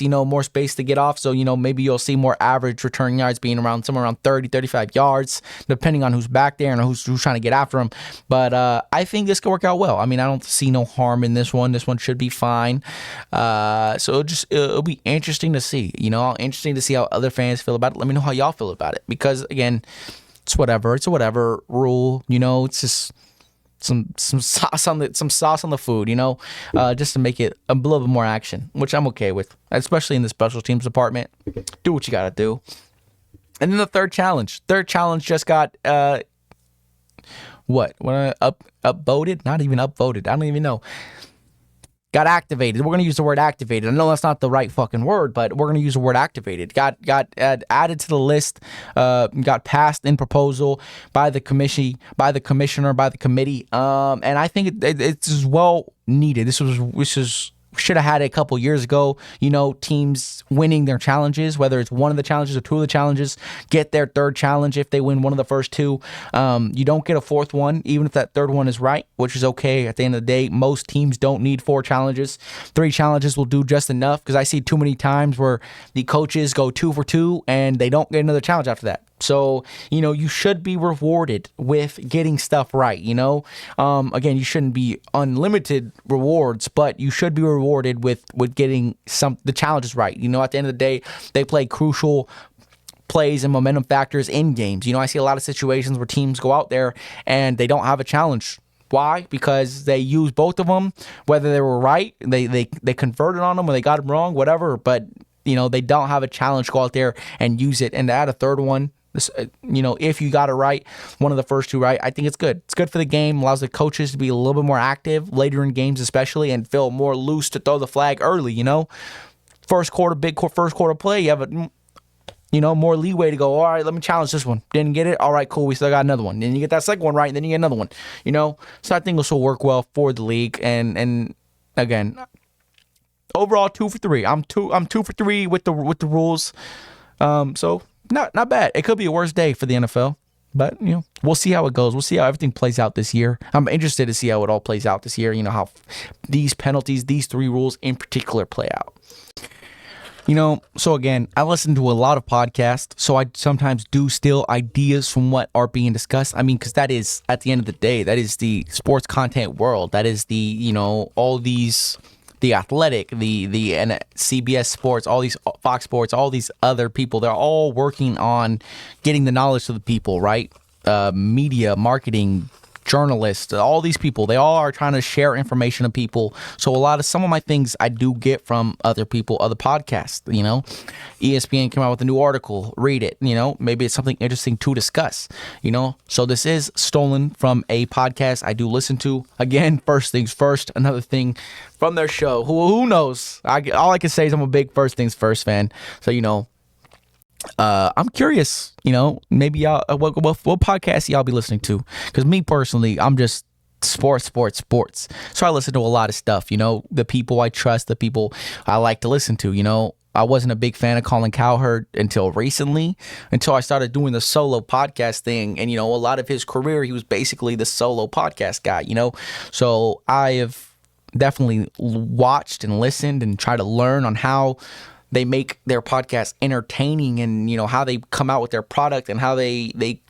to get off. So, maybe you'll see more average return yards being somewhere around 30, 35 yards, depending on who's back there and who's trying to get after them. But I think this could work out well. I don't see no harm in this one. This one should be fine. So it'll be interesting to see, interesting to see how other fans feel about it. Let me know how y'all feel about it, because again, it's whatever. It's a whatever rule, it's just some sauce on the food, just to make it a little bit more action, which I'm okay with, especially in the special teams department. Do what you got to do. And then the third challenge just got upvoted? Not even upvoted. I don't even know. Got activated. We're going to use the word activated. I know that's not the right fucking word, but we're going to use the word activated. Got added to the list, got passed in proposal by the commission, by the commissioner, by the committee. And I think it's well needed. This is should have had it a couple years ago. Teams winning their challenges, whether it's one of the challenges or two of the challenges, get their third challenge if they win one of the first two. You don't get a fourth one, even if that third one is right, which is okay. At the end of the day, most teams don't need 4 challenges. 3 challenges will do just enough, because I see too many times where the coaches go 2 for 2 and they don't get another challenge after that. So, you should be rewarded with getting stuff right, Again, you shouldn't be unlimited rewards, but you should be rewarded with getting the challenges right. At the end of the day, they play crucial plays and momentum factors in games. I see a lot of situations where teams go out there and they don't have a challenge. Why? Because they use both of them, whether they were right, they converted on them, or they got them wrong, whatever, but they don't have a challenge. Go out there and use it, and to add a third one, if you got it right, one of the first 2 right, I think it's good. It's good for the game, allows the coaches to be a little bit more active later in games especially, and feel more loose to throw the flag early, First quarter play, you have more leeway to go, all right, let me challenge this one. Didn't get it? All right, cool, we still got another one. Then you get that second one right, and then you get another one, So I think this will work well for the league, and again, overall 2 for 3. I'm 2 for 3 with the rules. So not bad. It could be a worse day for the NFL, but we'll see how it goes. We'll see how everything plays out this year. I'm interested to see how it all plays out this year. How these penalties, these 3 rules in particular, play out. So again, I listen to a lot of podcasts, so I sometimes do steal ideas from what are being discussed. I mean, because that is, at the end of the day, that is the sports content world. That is the, all these, the Athletic, the CBS Sports, all these Fox Sports, all these other people, they're all working on getting the knowledge to the people, right? Media, marketing, journalists, all these people, they all are trying to share information to people. So some of my things I do get from other people, other podcasts, ESPN came out with a new article, read it, maybe it's something interesting to discuss, So this is stolen from a podcast I do listen to. Again, first things first, another thing from their show. Who knows? All I can say is I'm a big first things first fan. So, I'm curious, maybe y'all, what podcast y'all be listening to? Because me personally, I'm just sports. So I listen to a lot of stuff, the people I trust, the people I like to listen to, I wasn't a big fan of Colin Cowherd until recently, until I started doing the solo podcast thing. And, a lot of his career, he was basically the solo podcast guy, So I have definitely watched and listened and tried to learn on how they make their podcast entertaining, and how they come out with their product, and how they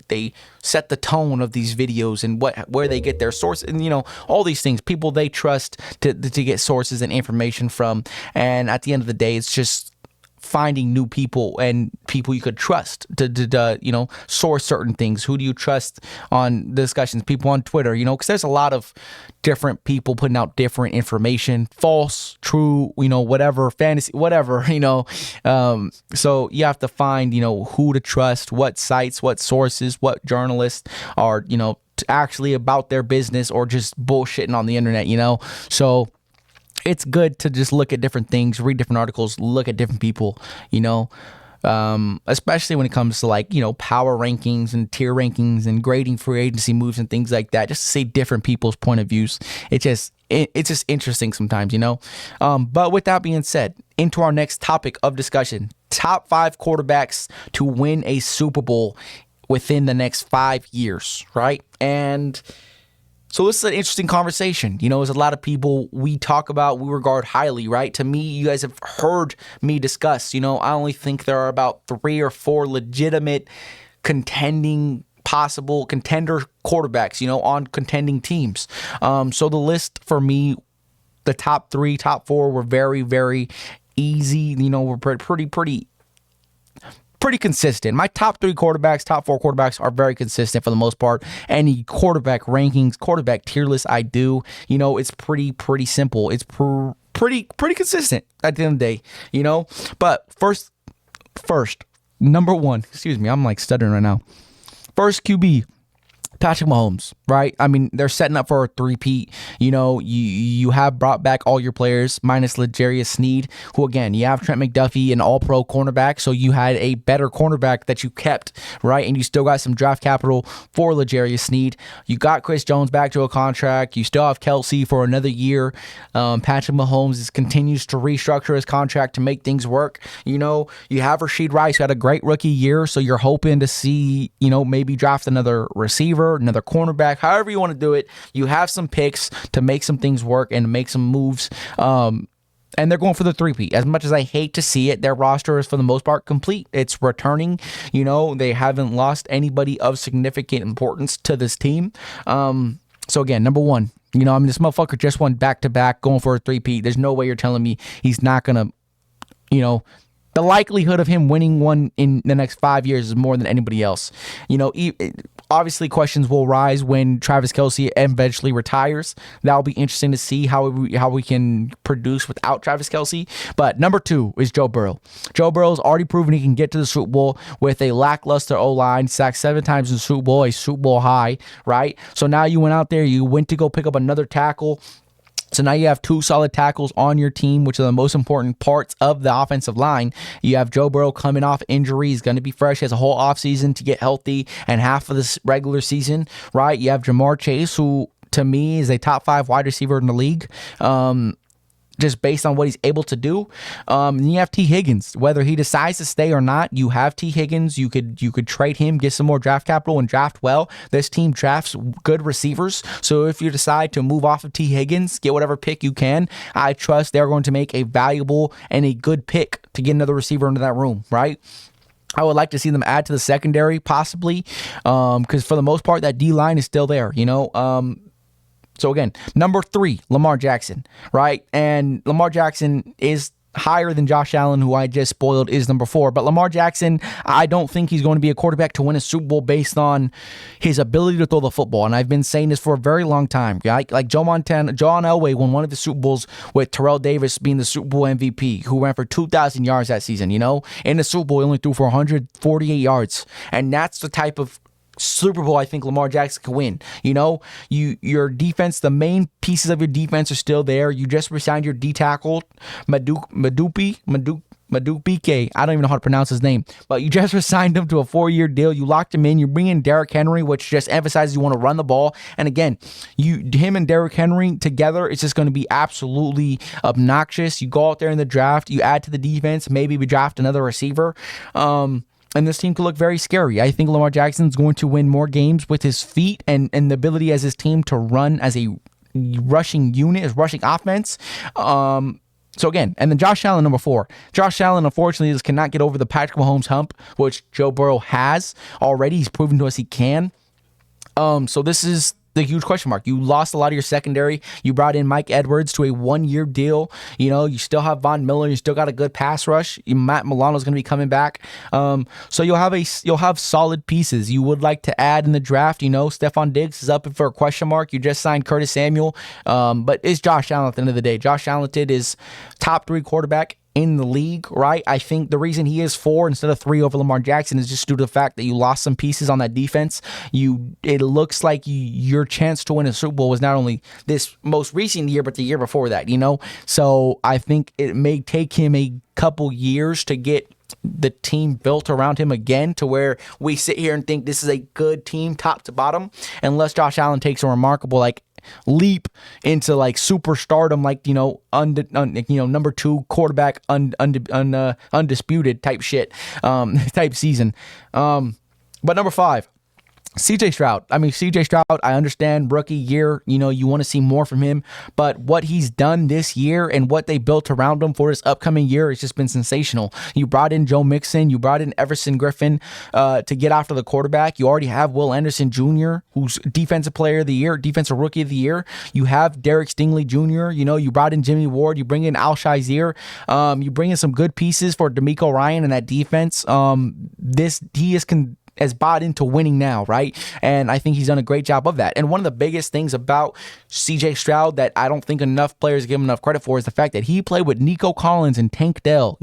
set the tone of these videos, and where they get their source, and all these things, people they trust to get sources and information from. And at the end of the day, it's just finding new people and people you could trust to source certain things. Who do you trust on discussions? People on Twitter, because there's a lot of different people putting out different information, false, true, whatever, fantasy, whatever, so you have to find, who to trust, what sites, what sources, what journalists are, actually about their business, or just bullshitting on the internet, so it's good to just look at different things, read different articles, look at different people, especially when it comes to power rankings and tier rankings and grading free agency moves and things like that, just to see different people's point of views. It's just interesting sometimes, But with that being said, into our next topic of discussion, top 5 quarterbacks to win a Super Bowl within the next 5 years, right? And so this is an interesting conversation. There's a lot of people we talk about, we regard highly, right? To me, you guys have heard me discuss, I only think there are about 3 or 4 legitimate possible contender quarterbacks, on contending teams. So the list for me, the top 3, top 4 were very, very easy. We're pretty consistent. My top 3 quarterbacks, top 4 quarterbacks are very consistent for the most part. Any quarterback rankings, quarterback tier list I do, it's pretty simple. It's pretty consistent at the end of the day, But first, number 1, excuse me, I'm stuttering right now. First QB, Patrick Mahomes, right? I mean, they're setting up for a three-peat. You have brought back all your players minus L'Jarius Sneed, who again, you have Trent McDuffie, an all-pro cornerback, so you had a better cornerback that you kept, right? And you still got some draft capital for L'Jarius Sneed. You got Chris Jones back to a contract. You still have Kelsey for another year. Patrick Mahomes continues to restructure his contract to make things work. You have Rashid Rice, who had a great rookie year, so you're hoping to see, maybe draft another receiver, another cornerback, however you want to do it. You have some picks to make some things work and to make some moves. And they're going for the three-peat. As much as I hate to see it, their roster is for the most part complete. It's returning. They haven't lost anybody of significant importance to this team. So again, number one, this motherfucker just won back-to-back going for a three-peat. There's no way you're telling me he's not going to, the likelihood of him winning one in the next 5 years is more than anybody else. Obviously, questions will rise when Travis Kelce eventually retires. That'll be interesting to see how we can produce without Travis Kelce. But number two is Joe Burrow. Joe Burrow's already proven he can get to the Super Bowl with a lackluster O-line, sacked 7 times in the Super Bowl, a Super Bowl high, right? So now you went out there, you went to go pick up another tackle. So now you have 2 solid tackles on your team, which are the most important parts of the offensive line. You have Joe Burrow coming off injury. He's going to be fresh. He has a whole offseason to get healthy and half of this regular season, right? You have Jamar Chase, who to me is a top 5 wide receiver in the league. Just based on what he's able to do. And you have T. Higgins. Whether he decides to stay or not, you have T. Higgins. You could trade him, get some more draft capital, and draft well. This team drafts good receivers. So if you decide to move off of T. Higgins, get whatever pick you can, I trust they're going to make a valuable and a good pick to get another receiver into that room, right? I would like to see them add to the secondary, possibly, because for the most part, that D-line is still there, So again, number 3, Lamar Jackson, right? And Lamar Jackson is higher than Josh Allen, who I just spoiled, is number 4. But Lamar Jackson, I don't think he's going to be a quarterback to win a Super Bowl based on his ability to throw the football. And I've been saying this for a very long time. Like John Elway won one of the Super Bowls with Terrell Davis being the Super Bowl MVP, who ran for 2,000 yards that season, In the Super Bowl, he only threw for 148 yards. And that's the type of Super Bowl I think Lamar Jackson can win. Your defense, the main pieces of your defense are still there. You just resigned your D tackle, Madubuike. I don't even know how to pronounce his name, but you just resigned him to a 4-year deal. You locked him in. You bring in Derrick Henry, which just emphasizes you want to run the ball. And again, him and Derrick Henry together, it's just going to be absolutely obnoxious. You go out there in the draft, you add to the defense, maybe we draft another receiver. And this team could look very scary. I think Lamar Jackson's going to win more games with his feet and the ability as his team to run as a rushing unit, as rushing offense. So again, and then Josh Allen, number 4. Josh Allen, unfortunately, just cannot get over the Patrick Mahomes hump, which Joe Burrow has already. He's proven to us he can. So this is the huge question mark. You lost a lot of your secondary. You brought in Mike Edwards to a 1-year deal. You still have Von Miller. You still got a good pass rush. Matt Milano's going to be coming back. So you'll have solid pieces. You would like to add in the draft. Stephon Diggs is up for a question mark. You just signed Curtis Samuel. But it's Josh Allen at the end of the day. Josh Allen is top 3 quarterback in the league, right? I think the reason he is 4 instead of 3 over Lamar Jackson is just due to the fact that you lost some pieces on that defense. It looks like your chance to win a Super Bowl was not only this most recent year, but the year before that, So I think it may take him a couple years to get the team built around him again to where we sit here and think this is a good team top to bottom, unless Josh Allen takes a remarkable leap into superstardom, number 2 quarterback, undisputed type shit, type season. But number 5, CJ Stroud. I understand rookie year, you want to see more from him, but what he's done this year and what they built around him for this upcoming year has just been sensational. You brought in Joe Mixon, you brought in Everson Griffin to get after the quarterback. You already have Will Anderson Jr., who's defensive player of the year, defensive rookie of the year. You have Derek Stingley Jr., you brought in Jimmy Ward, you bring in Al Shazier, you bring in some good pieces for DeMeco Ryan in that defense. has bought into winning now, right? And I think he's done a great job of that. And one of the biggest things about CJ Stroud that I don't think enough players give him enough credit for is the fact that he played with Nico Collins and Tank Dell.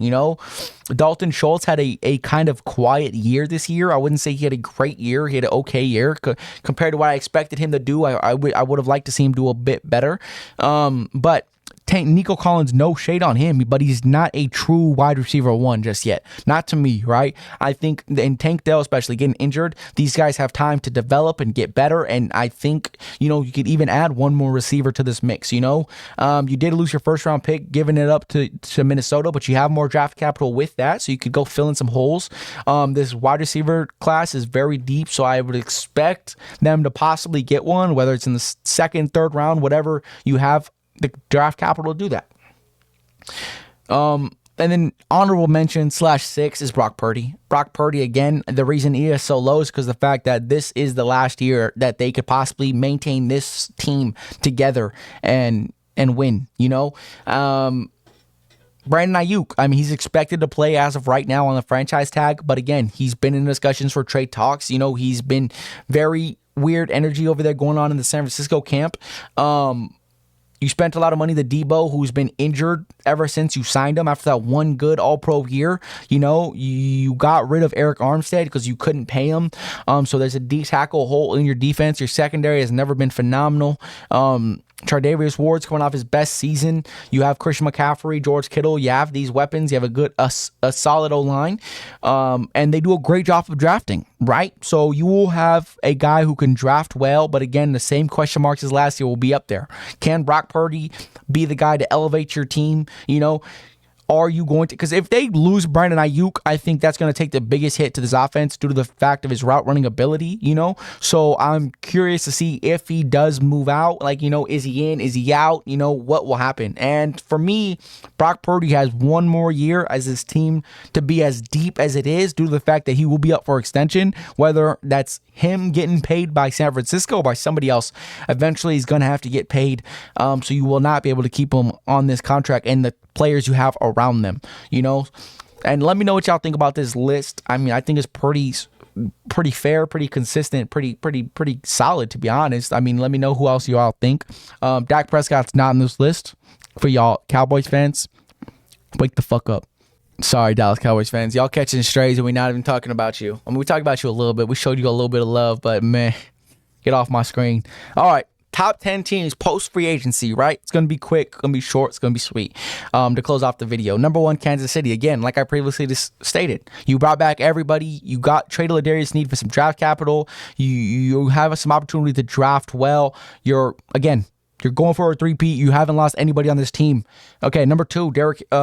Dalton Schultz had a kind of quiet year this year. I wouldn't say he had a great year. He had an okay year compared to what I expected him to do. I would have liked to see him do a bit better. But Nico Collins, no shade on him, but he's not a true wide receiver one just yet. Not to me, right? I think, and Tank Dell especially getting injured, these guys have time to develop and get better, and I think, you could even add one more receiver to this mix, You did lose your first round pick, giving it up to Minnesota, but you have more draft capital with that, so you could go fill in some holes. This wide receiver class is very deep, so I would expect them to possibly get one, whether it's in the second, third round, whatever you have the draft capital to do that. And then honorable mention /6 is Brock Purdy. Brock Purdy, again, the reason he is so low is because the fact that this is the last year that they could possibly maintain this team together and win, Brandon Ayuk, he's expected to play as of right now on the franchise tag, but again, he's been in discussions for trade talks. He's been very weird energy over there going on in the San Francisco camp. You spent a lot of money to Debo, who's been injured ever since you signed him after that one good all-pro year. You got rid of Eric Armstead because you couldn't pay him. So there's a D-tackle hole in your defense. Your secondary has never been phenomenal. Tre'Davious Ward's coming off his best season. You have Christian McCaffrey, George Kittle. You have these weapons. You have a solid O-line. And they do a great job of drafting, right? So you will have a guy who can draft well, but again, the same question marks as last year will be up there. Can Brock Purdy be the guy to elevate your team? Are you going to? Because if they lose Brandon Ayuk, I think that's going to take the biggest hit to this offense due to the fact of his route running ability, So I'm curious to see if he does move out. Is he in? Is he out? What will happen? And for me, Brock Purdy has one more year as his team to be as deep as it is due to the fact that he will be up for extension, whether that's him getting paid by San Francisco or by somebody else. Eventually, he's going to have to get paid. So you will not be able to keep him on this contract and the players you have around them, and let me know what y'all think about this list. I think it's pretty fair, pretty consistent, pretty solid, to be honest. Let me know who else y'all think. Dak Prescott's not on this list. For y'all Cowboys fans, wake the fuck up. Sorry, Dallas Cowboys fans, y'all catching strays and we're not even talking about you. We talked about you a little bit, we showed you a little bit of love, but man, get off my screen. All right, top 10 teams post free agency, right? It's going to be quick, it's going to be short, it's going to be sweet. To close off the video, number 1, Kansas City. Again, like I previously just stated, you brought back everybody. You traded Ladarius Need for some draft capital. You have some opportunity to draft well. You're going for a 3-peat. You haven't lost anybody on this team. Okay, number 2,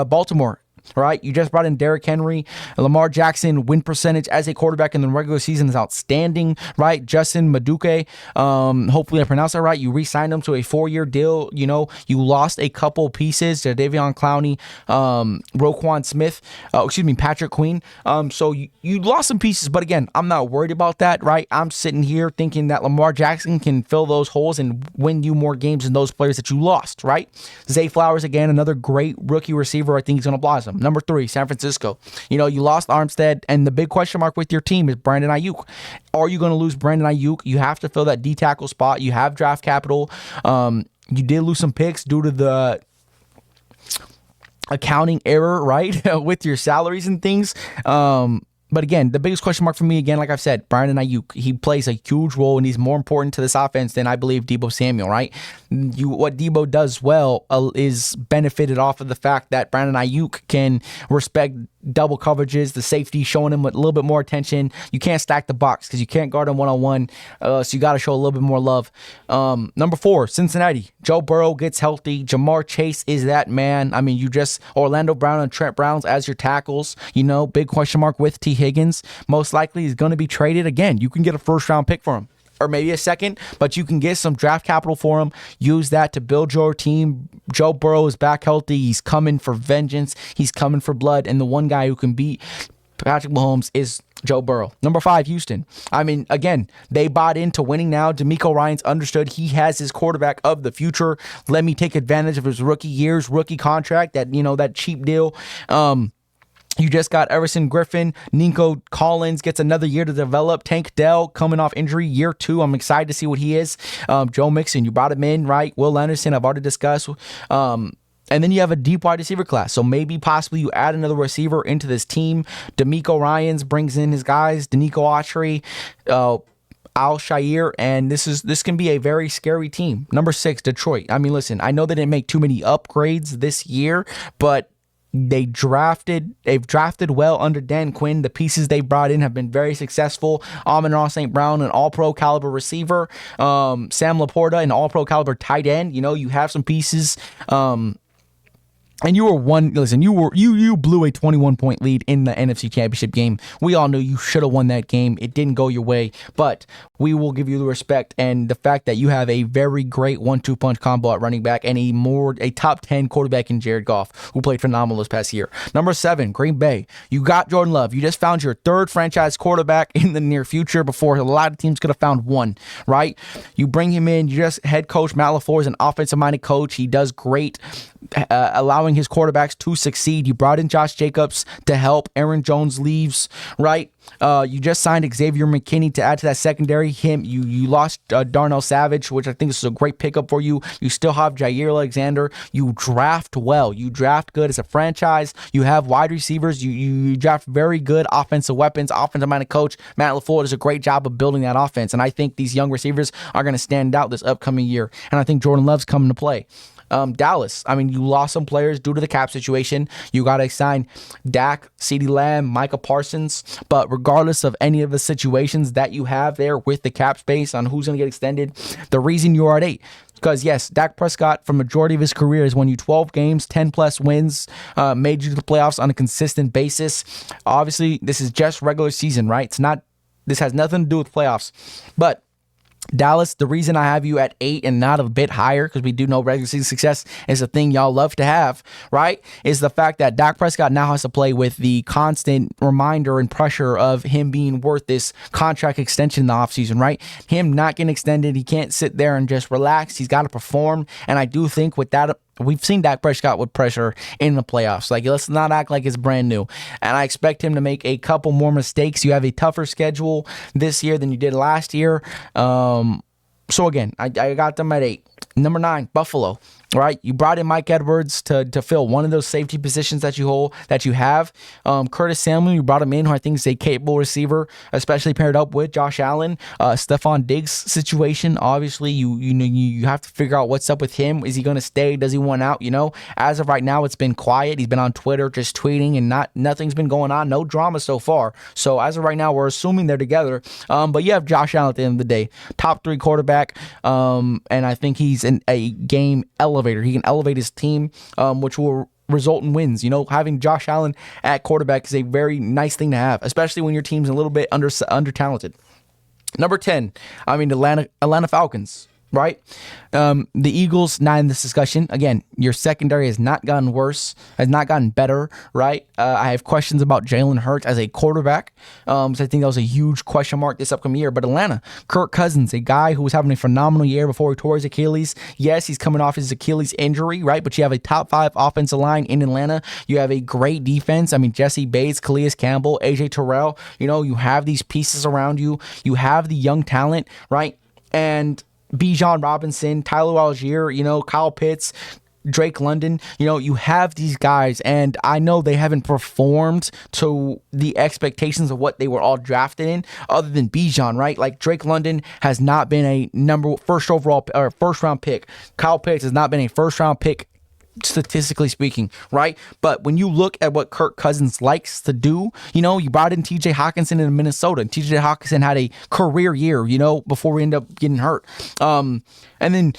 Baltimore. Right, you just brought in Derrick Henry. Lamar Jackson win percentage as a quarterback in the regular season is outstanding. Right, Justin Maduke. Hopefully I pronounced that right. You re-signed him to a 4-year deal. You lost a couple pieces to Davion Clowney, Roquan Smith. Patrick Queen. So you lost some pieces, but again, I'm not worried about that. Right, I'm sitting here thinking that Lamar Jackson can fill those holes and win you more games than those players that you lost. Right, Zay Flowers again, another great rookie receiver. I think he's going to blossom. Number 3, San Francisco. You lost Armstead, and the big question mark with your team is Brandon Ayuk. Are you going to lose Brandon Ayuk? You have to fill that D-tackle spot. You have draft capital. You did lose some picks due to the accounting error, right, with your salaries and things. But again, the biggest question mark for me, again, like I've said, Brandon Ayuk, he plays a huge role and he's more important to this offense than I believe Deebo Samuel, right? What Deebo does well is benefited off of the fact that Brandon Ayuk can respect double coverages, the safety, showing him a little bit more attention. You can't stack the box because you can't guard him one-on-one, so you got to show a little bit more love. Number 4, Cincinnati. Joe Burrow gets healthy. Jamar Chase is that man. Orlando Brown and Trent Browns as your tackles. Big question mark with T. Higgins. Most likely he's going to be traded. Again, you can get a first-round pick for him, or maybe a second, but you can get some draft capital for him. Use that to build your team. Joe Burrow is back healthy. He's coming for vengeance. He's coming for blood. And the one guy who can beat Patrick Mahomes is Joe Burrow. Number 5, Houston. Again, they bought into winning now. DeMeco Ryans understood he has his quarterback of the future. Let me take advantage of his rookie contract, that cheap deal. You just got Everson Griffin. Nico Collins gets another year to develop. Tank Dell coming off injury, year 2. I'm excited to see what he is. Joe Mixon, you brought him in, right? Will Anderson, I've already discussed. And then you have a deep wide receiver class. So maybe possibly you add another receiver into this team. D'Amico Ryans brings in his guys. Danico Autry, Al Shire, and this can be a very scary team. Number 6, Detroit. I mean, listen, I know they didn't make too many upgrades this year, but they've drafted well under Dan Quinn. The pieces they brought in have been very successful. Amon-Ra St. Brown, an all-pro caliber receiver. Sam Laporta, an all-pro caliber tight end. You know, you have some pieces. And you blew a 21-point lead in the NFC Championship game. We all knew you should have won that game. It didn't go your way, but we will give you the respect and the fact that you have a very great 1-2 punch combo at running back and a top 10 quarterback in Jared Goff, who played phenomenal this past year. Number 7, Green Bay. You got Jordan Love. You just found your 3rd franchise quarterback in the near future before a lot of teams could have found one, right? You bring him in. You just head coach Matt LaFleur is an offensive-minded coach. He does great allowing his quarterbacks to succeed. You brought in Josh Jacobs to help. Aaron Jones leaves, right? You just signed Xavier McKinney to add to that secondary. You lost Darnell Savage, which I think is a great pickup for you. You still have Jair Alexander. You draft well. You draft good as a franchise. You have wide receivers. You draft very good offensive weapons. Offensive-minded coach Matt LaFleur does a great job of building that offense, and I think these young receivers are going to stand out this upcoming year, and I think Jordan Love's coming to play. Dallas, I mean, you lost some players due to the cap situation. You got to sign Dak, CeeDee Lamb, Micah Parsons. But regardless of any of the situations that you have there with the cap space on who's going to get extended, the reason you are at 8, because yes, Dak Prescott, for majority of his career, has won you 12 games, 10 plus wins, made you to the playoffs on a consistent basis. Obviously, this is just regular season, right? This has nothing to do with playoffs. But Dallas, the reason I have you at 8 and not a bit higher, because we do know regular season success is a thing y'all love to have, right, is the fact that Dak Prescott now has to play with the constant reminder and pressure of him being worth this contract extension in the offseason, right? Him not getting extended, he can't sit there and just relax. He's got to perform, and I do think with that, we've seen Dak Prescott with pressure in the playoffs. Like, let's not act like it's brand new. And I expect him to make a couple more mistakes. You have a tougher schedule this year than you did last year. So again, I got them at 8. Number 9, Buffalo. Right, you brought in Mike Edwards to fill one of those safety positions that you have. Curtis Samuel, you brought him in, who I think is a capable receiver, especially paired up with Josh Allen. Stephon Diggs situation, obviously, you have to figure out what's up with him. Is he going to stay? Does he want out? You know, as of right now, it's been quiet. He's been on Twitter just tweeting, and nothing's been going on. No drama so far. So as of right now, we're assuming they're together. But you have Josh Allen at the end of the day, top 3 quarterback, and I think he's a game elevator. He can elevate his team, which will result in wins. You know, having Josh Allen at quarterback is a very nice thing to have, especially when your team's a little bit under talented. Number 10, I mean, Atlanta Falcons. Right? The Eagles, not in this discussion. Again, your secondary has not gotten worse, has not gotten better, right? I have questions about Jalen Hurts as a quarterback. So I think that was a huge question mark this upcoming year. But Atlanta, Kirk Cousins, a guy who was having a phenomenal year before he tore his Achilles. Yes, he's coming off his Achilles injury, right? But you have a top 5 offensive line in Atlanta. You have a great defense. I mean, Jesse Bates, Calais Campbell, AJ Terrell. You know, you have these pieces around you. You have the young talent, right? And Bijan Robinson, Tyler Algier, you know, Kyle Pitts, Drake London, you know, you have these guys, and I know they haven't performed to the expectations of what they were all drafted in, other than Bijan, right? Like, Drake London has not been a first round pick. Kyle Pitts has not been a first round pick, statistically speaking, right? But when you look at what Kirk Cousins likes to do, you know, you brought in TJ Hawkinson in Minnesota, and TJ Hawkinson had a career year, you know, before we end up getting hurt. And then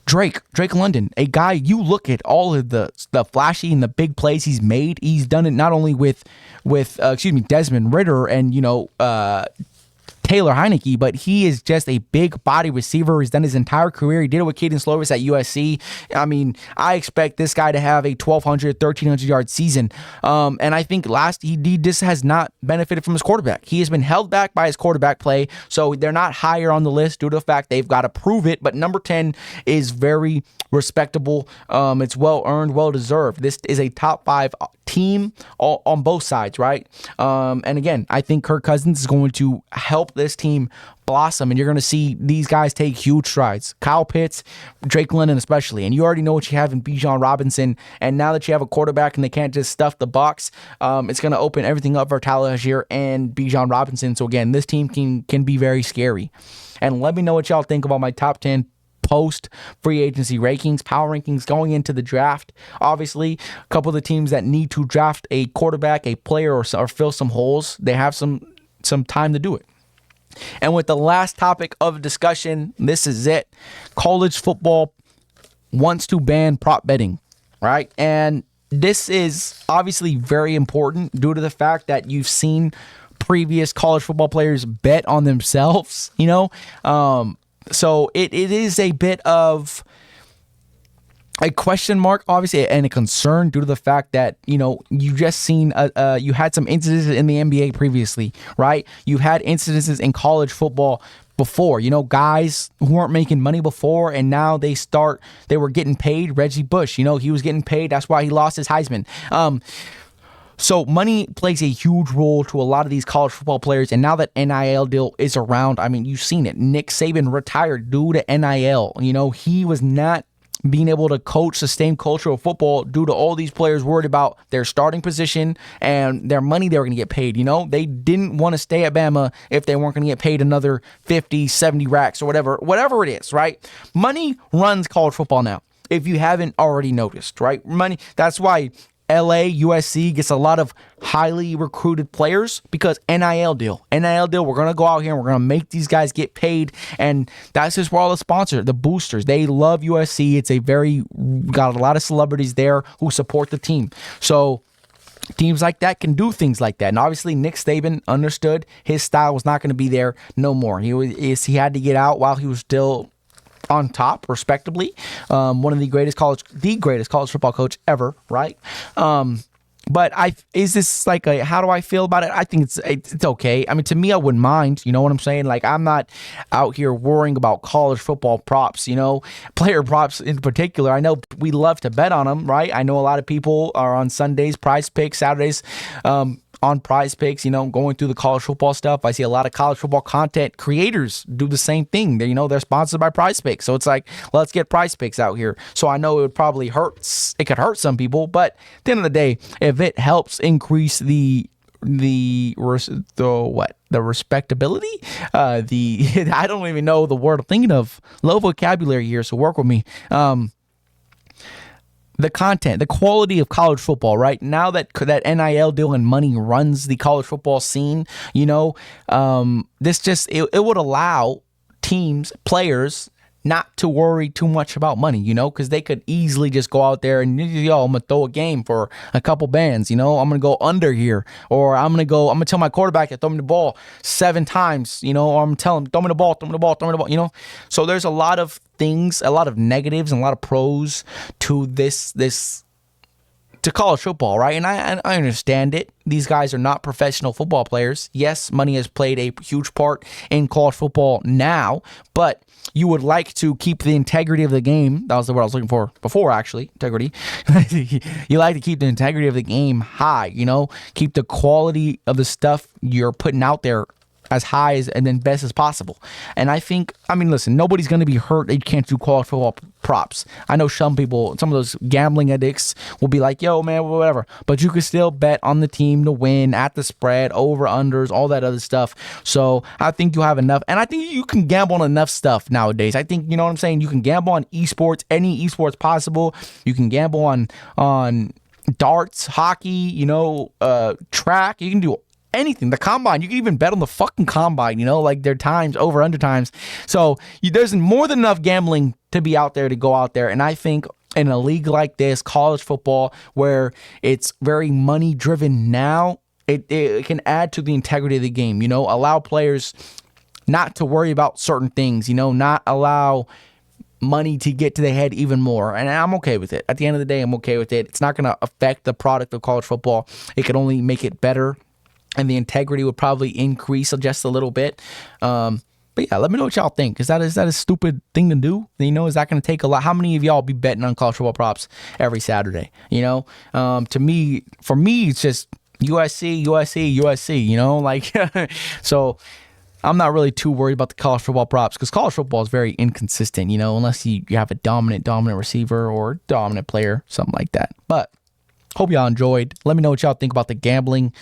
Drake London, a guy, you look at all of the flashy and the big plays he's made. He's done it not only with Desmond Ridder and, you know, Taylor Heineke, but he is just a big body receiver. He's done his entire career. He did it with Caden Slovis at USC. I mean, I expect this guy to have a 1,200, 1,300 yard season. And I think he just has not benefited from his quarterback. He has been held back by his quarterback play, so they're not higher on the list due to the fact they've got to prove it. But number 10 is very respectable. It's well earned, well deserved. This is a top 5 team on both sides, right? And again, I think Kirk Cousins is going to help this team blossom, and you're going to see these guys take huge strides. Kyle Pitts, Drake London especially, and you already know what you have in Bijan Robinson, and now that you have a quarterback and they can't just stuff the box, it's going to open everything up for Tyler Algier and Bijan Robinson. So again, this team can be very scary. And let me know what y'all think about my top 10 post free agency rankings, power rankings going into the draft. Obviously, a couple of the teams that need to draft a quarterback, a player, or fill some holes, they have some time to do it. And with the last topic of discussion, this is it. College football wants to ban prop betting, right? And this is obviously very important due to the fact that you've seen previous college football players bet on themselves, so it is a bit of a question mark, obviously, and a concern due to the fact that, you just seen, you had some incidences in the NBA previously, right? You had incidences in college football before, guys who weren't making money before, and now they were getting paid. Reggie Bush, he was getting paid. That's why he lost his Heisman. So money plays a huge role to a lot of these college football players, and now that NIL deal is around, I mean, you've seen it. Nick Saban retired due to NIL. He was not being able to coach the same culture of football due to all these players worried about their starting position and their money they were going to get paid. They didn't want to stay at Bama if they weren't going to get paid another 50, 70 racks or whatever it is, right? Money runs college football now, if you haven't already noticed, right? Money. That's why LA, USC gets a lot of highly recruited players because NIL deal. NIL deal, we're going to go out here and we're going to make these guys get paid. And that's just where all the sponsors, the boosters, they love USC. It's got a lot of celebrities there who support the team. So teams like that can do things like that. And obviously Nick Saban understood his style was not going to be there no more. He had to get out while he was still on top, respectably. One of the greatest college football coach ever, right? But is this like how do I feel about it? I think it's okay. I mean, to me, I wouldn't mind. You know what I'm saying? Like, I'm not out here worrying about college football props, player props in particular. I know we love to bet on them, right? I know a lot of people are on Sundays, Prize Picks, Saturdays, on Prize Picks, going through the college football stuff. I see a lot of college football content creators do the same thing. They're sponsored by Prize Picks. So it's like, let's get Prize Picks out here. So I know it probably hurts. It could hurt some people, but at the end of the day, if it helps increase the respectability, I don't even know the word I'm thinking of. Low vocabulary here, so work with me. The content, the quality of college football, right? Now that NIL deal and money runs the college football scene, this it would allow teams, players, not to worry too much about money, because they could easily just go out there and, I'm going to throw a game for a couple bands, I'm going to go under here, or I'm going to tell my quarterback to throw me the ball 7 times, or I'm going to tell him, throw me the ball. So there's a lot of things, a lot of negatives and a lot of pros to to college football, right? And I understand it. These guys are not professional football players. Yes, money has played a huge part in college football now, but you would like to keep the integrity of the game. That was the word I was looking for before, actually. Integrity. You like to keep the integrity of the game high, keep the quality of the stuff you're putting out there as high as and then best as possible. And listen, nobody's going to be hurt that you can't do college football props. I know some people, some of those gambling addicts will be like, yo, man, whatever. But you can still bet on the team to win, at the spread, over-unders, all that other stuff. So I think you have enough. And I think you can gamble on enough stuff nowadays. I think, you know what I'm saying? You can gamble on esports, any esports possible. You can gamble on darts, hockey, track. You can do anything. The combine, you can even bet on the fucking combine, like their times, over under times. So there's more than enough gambling to be out there, to go out there. And I think in a league like this, college football, where it's very money driven now, it can add to the integrity of the game, allow players not to worry about certain things, not allow money to get to the head even more. And I'm okay with it. At the end of the day, I'm okay with it. It's not going to affect the product of college football. It could only make it better, and the integrity would probably increase just a little bit. But yeah, let me know what y'all think. Is that a stupid thing to do? Is that going to take a lot? How many of y'all be betting on college football props every Saturday? For me, it's just USC, like, so I'm not really too worried about the college football props because college football is very inconsistent, unless you have a dominant receiver or dominant player, something like that. But hope y'all enjoyed. Let me know what y'all think about the gambling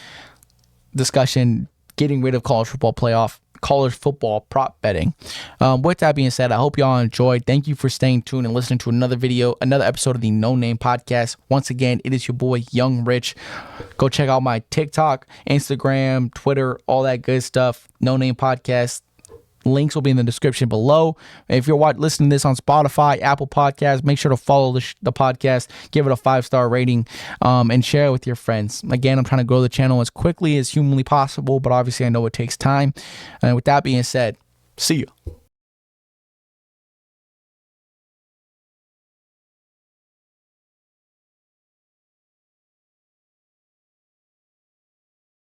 discussion, getting rid of college football prop betting. With that being said, I hope y'all enjoyed. Thank you for staying tuned and listening to another episode of the No Name Podcast. Once again, it is your boy Young Rich. Go check out my TikTok, Instagram, Twitter, all that good stuff. No Name Podcast. Links will be in the description below. If you're listening to this on Spotify, Apple Podcasts, make sure to follow the podcast, give it a 5-star rating, and share it with your friends. Again, I'm trying to grow the channel as quickly as humanly possible, but obviously I know it takes time. And with that being said, see you.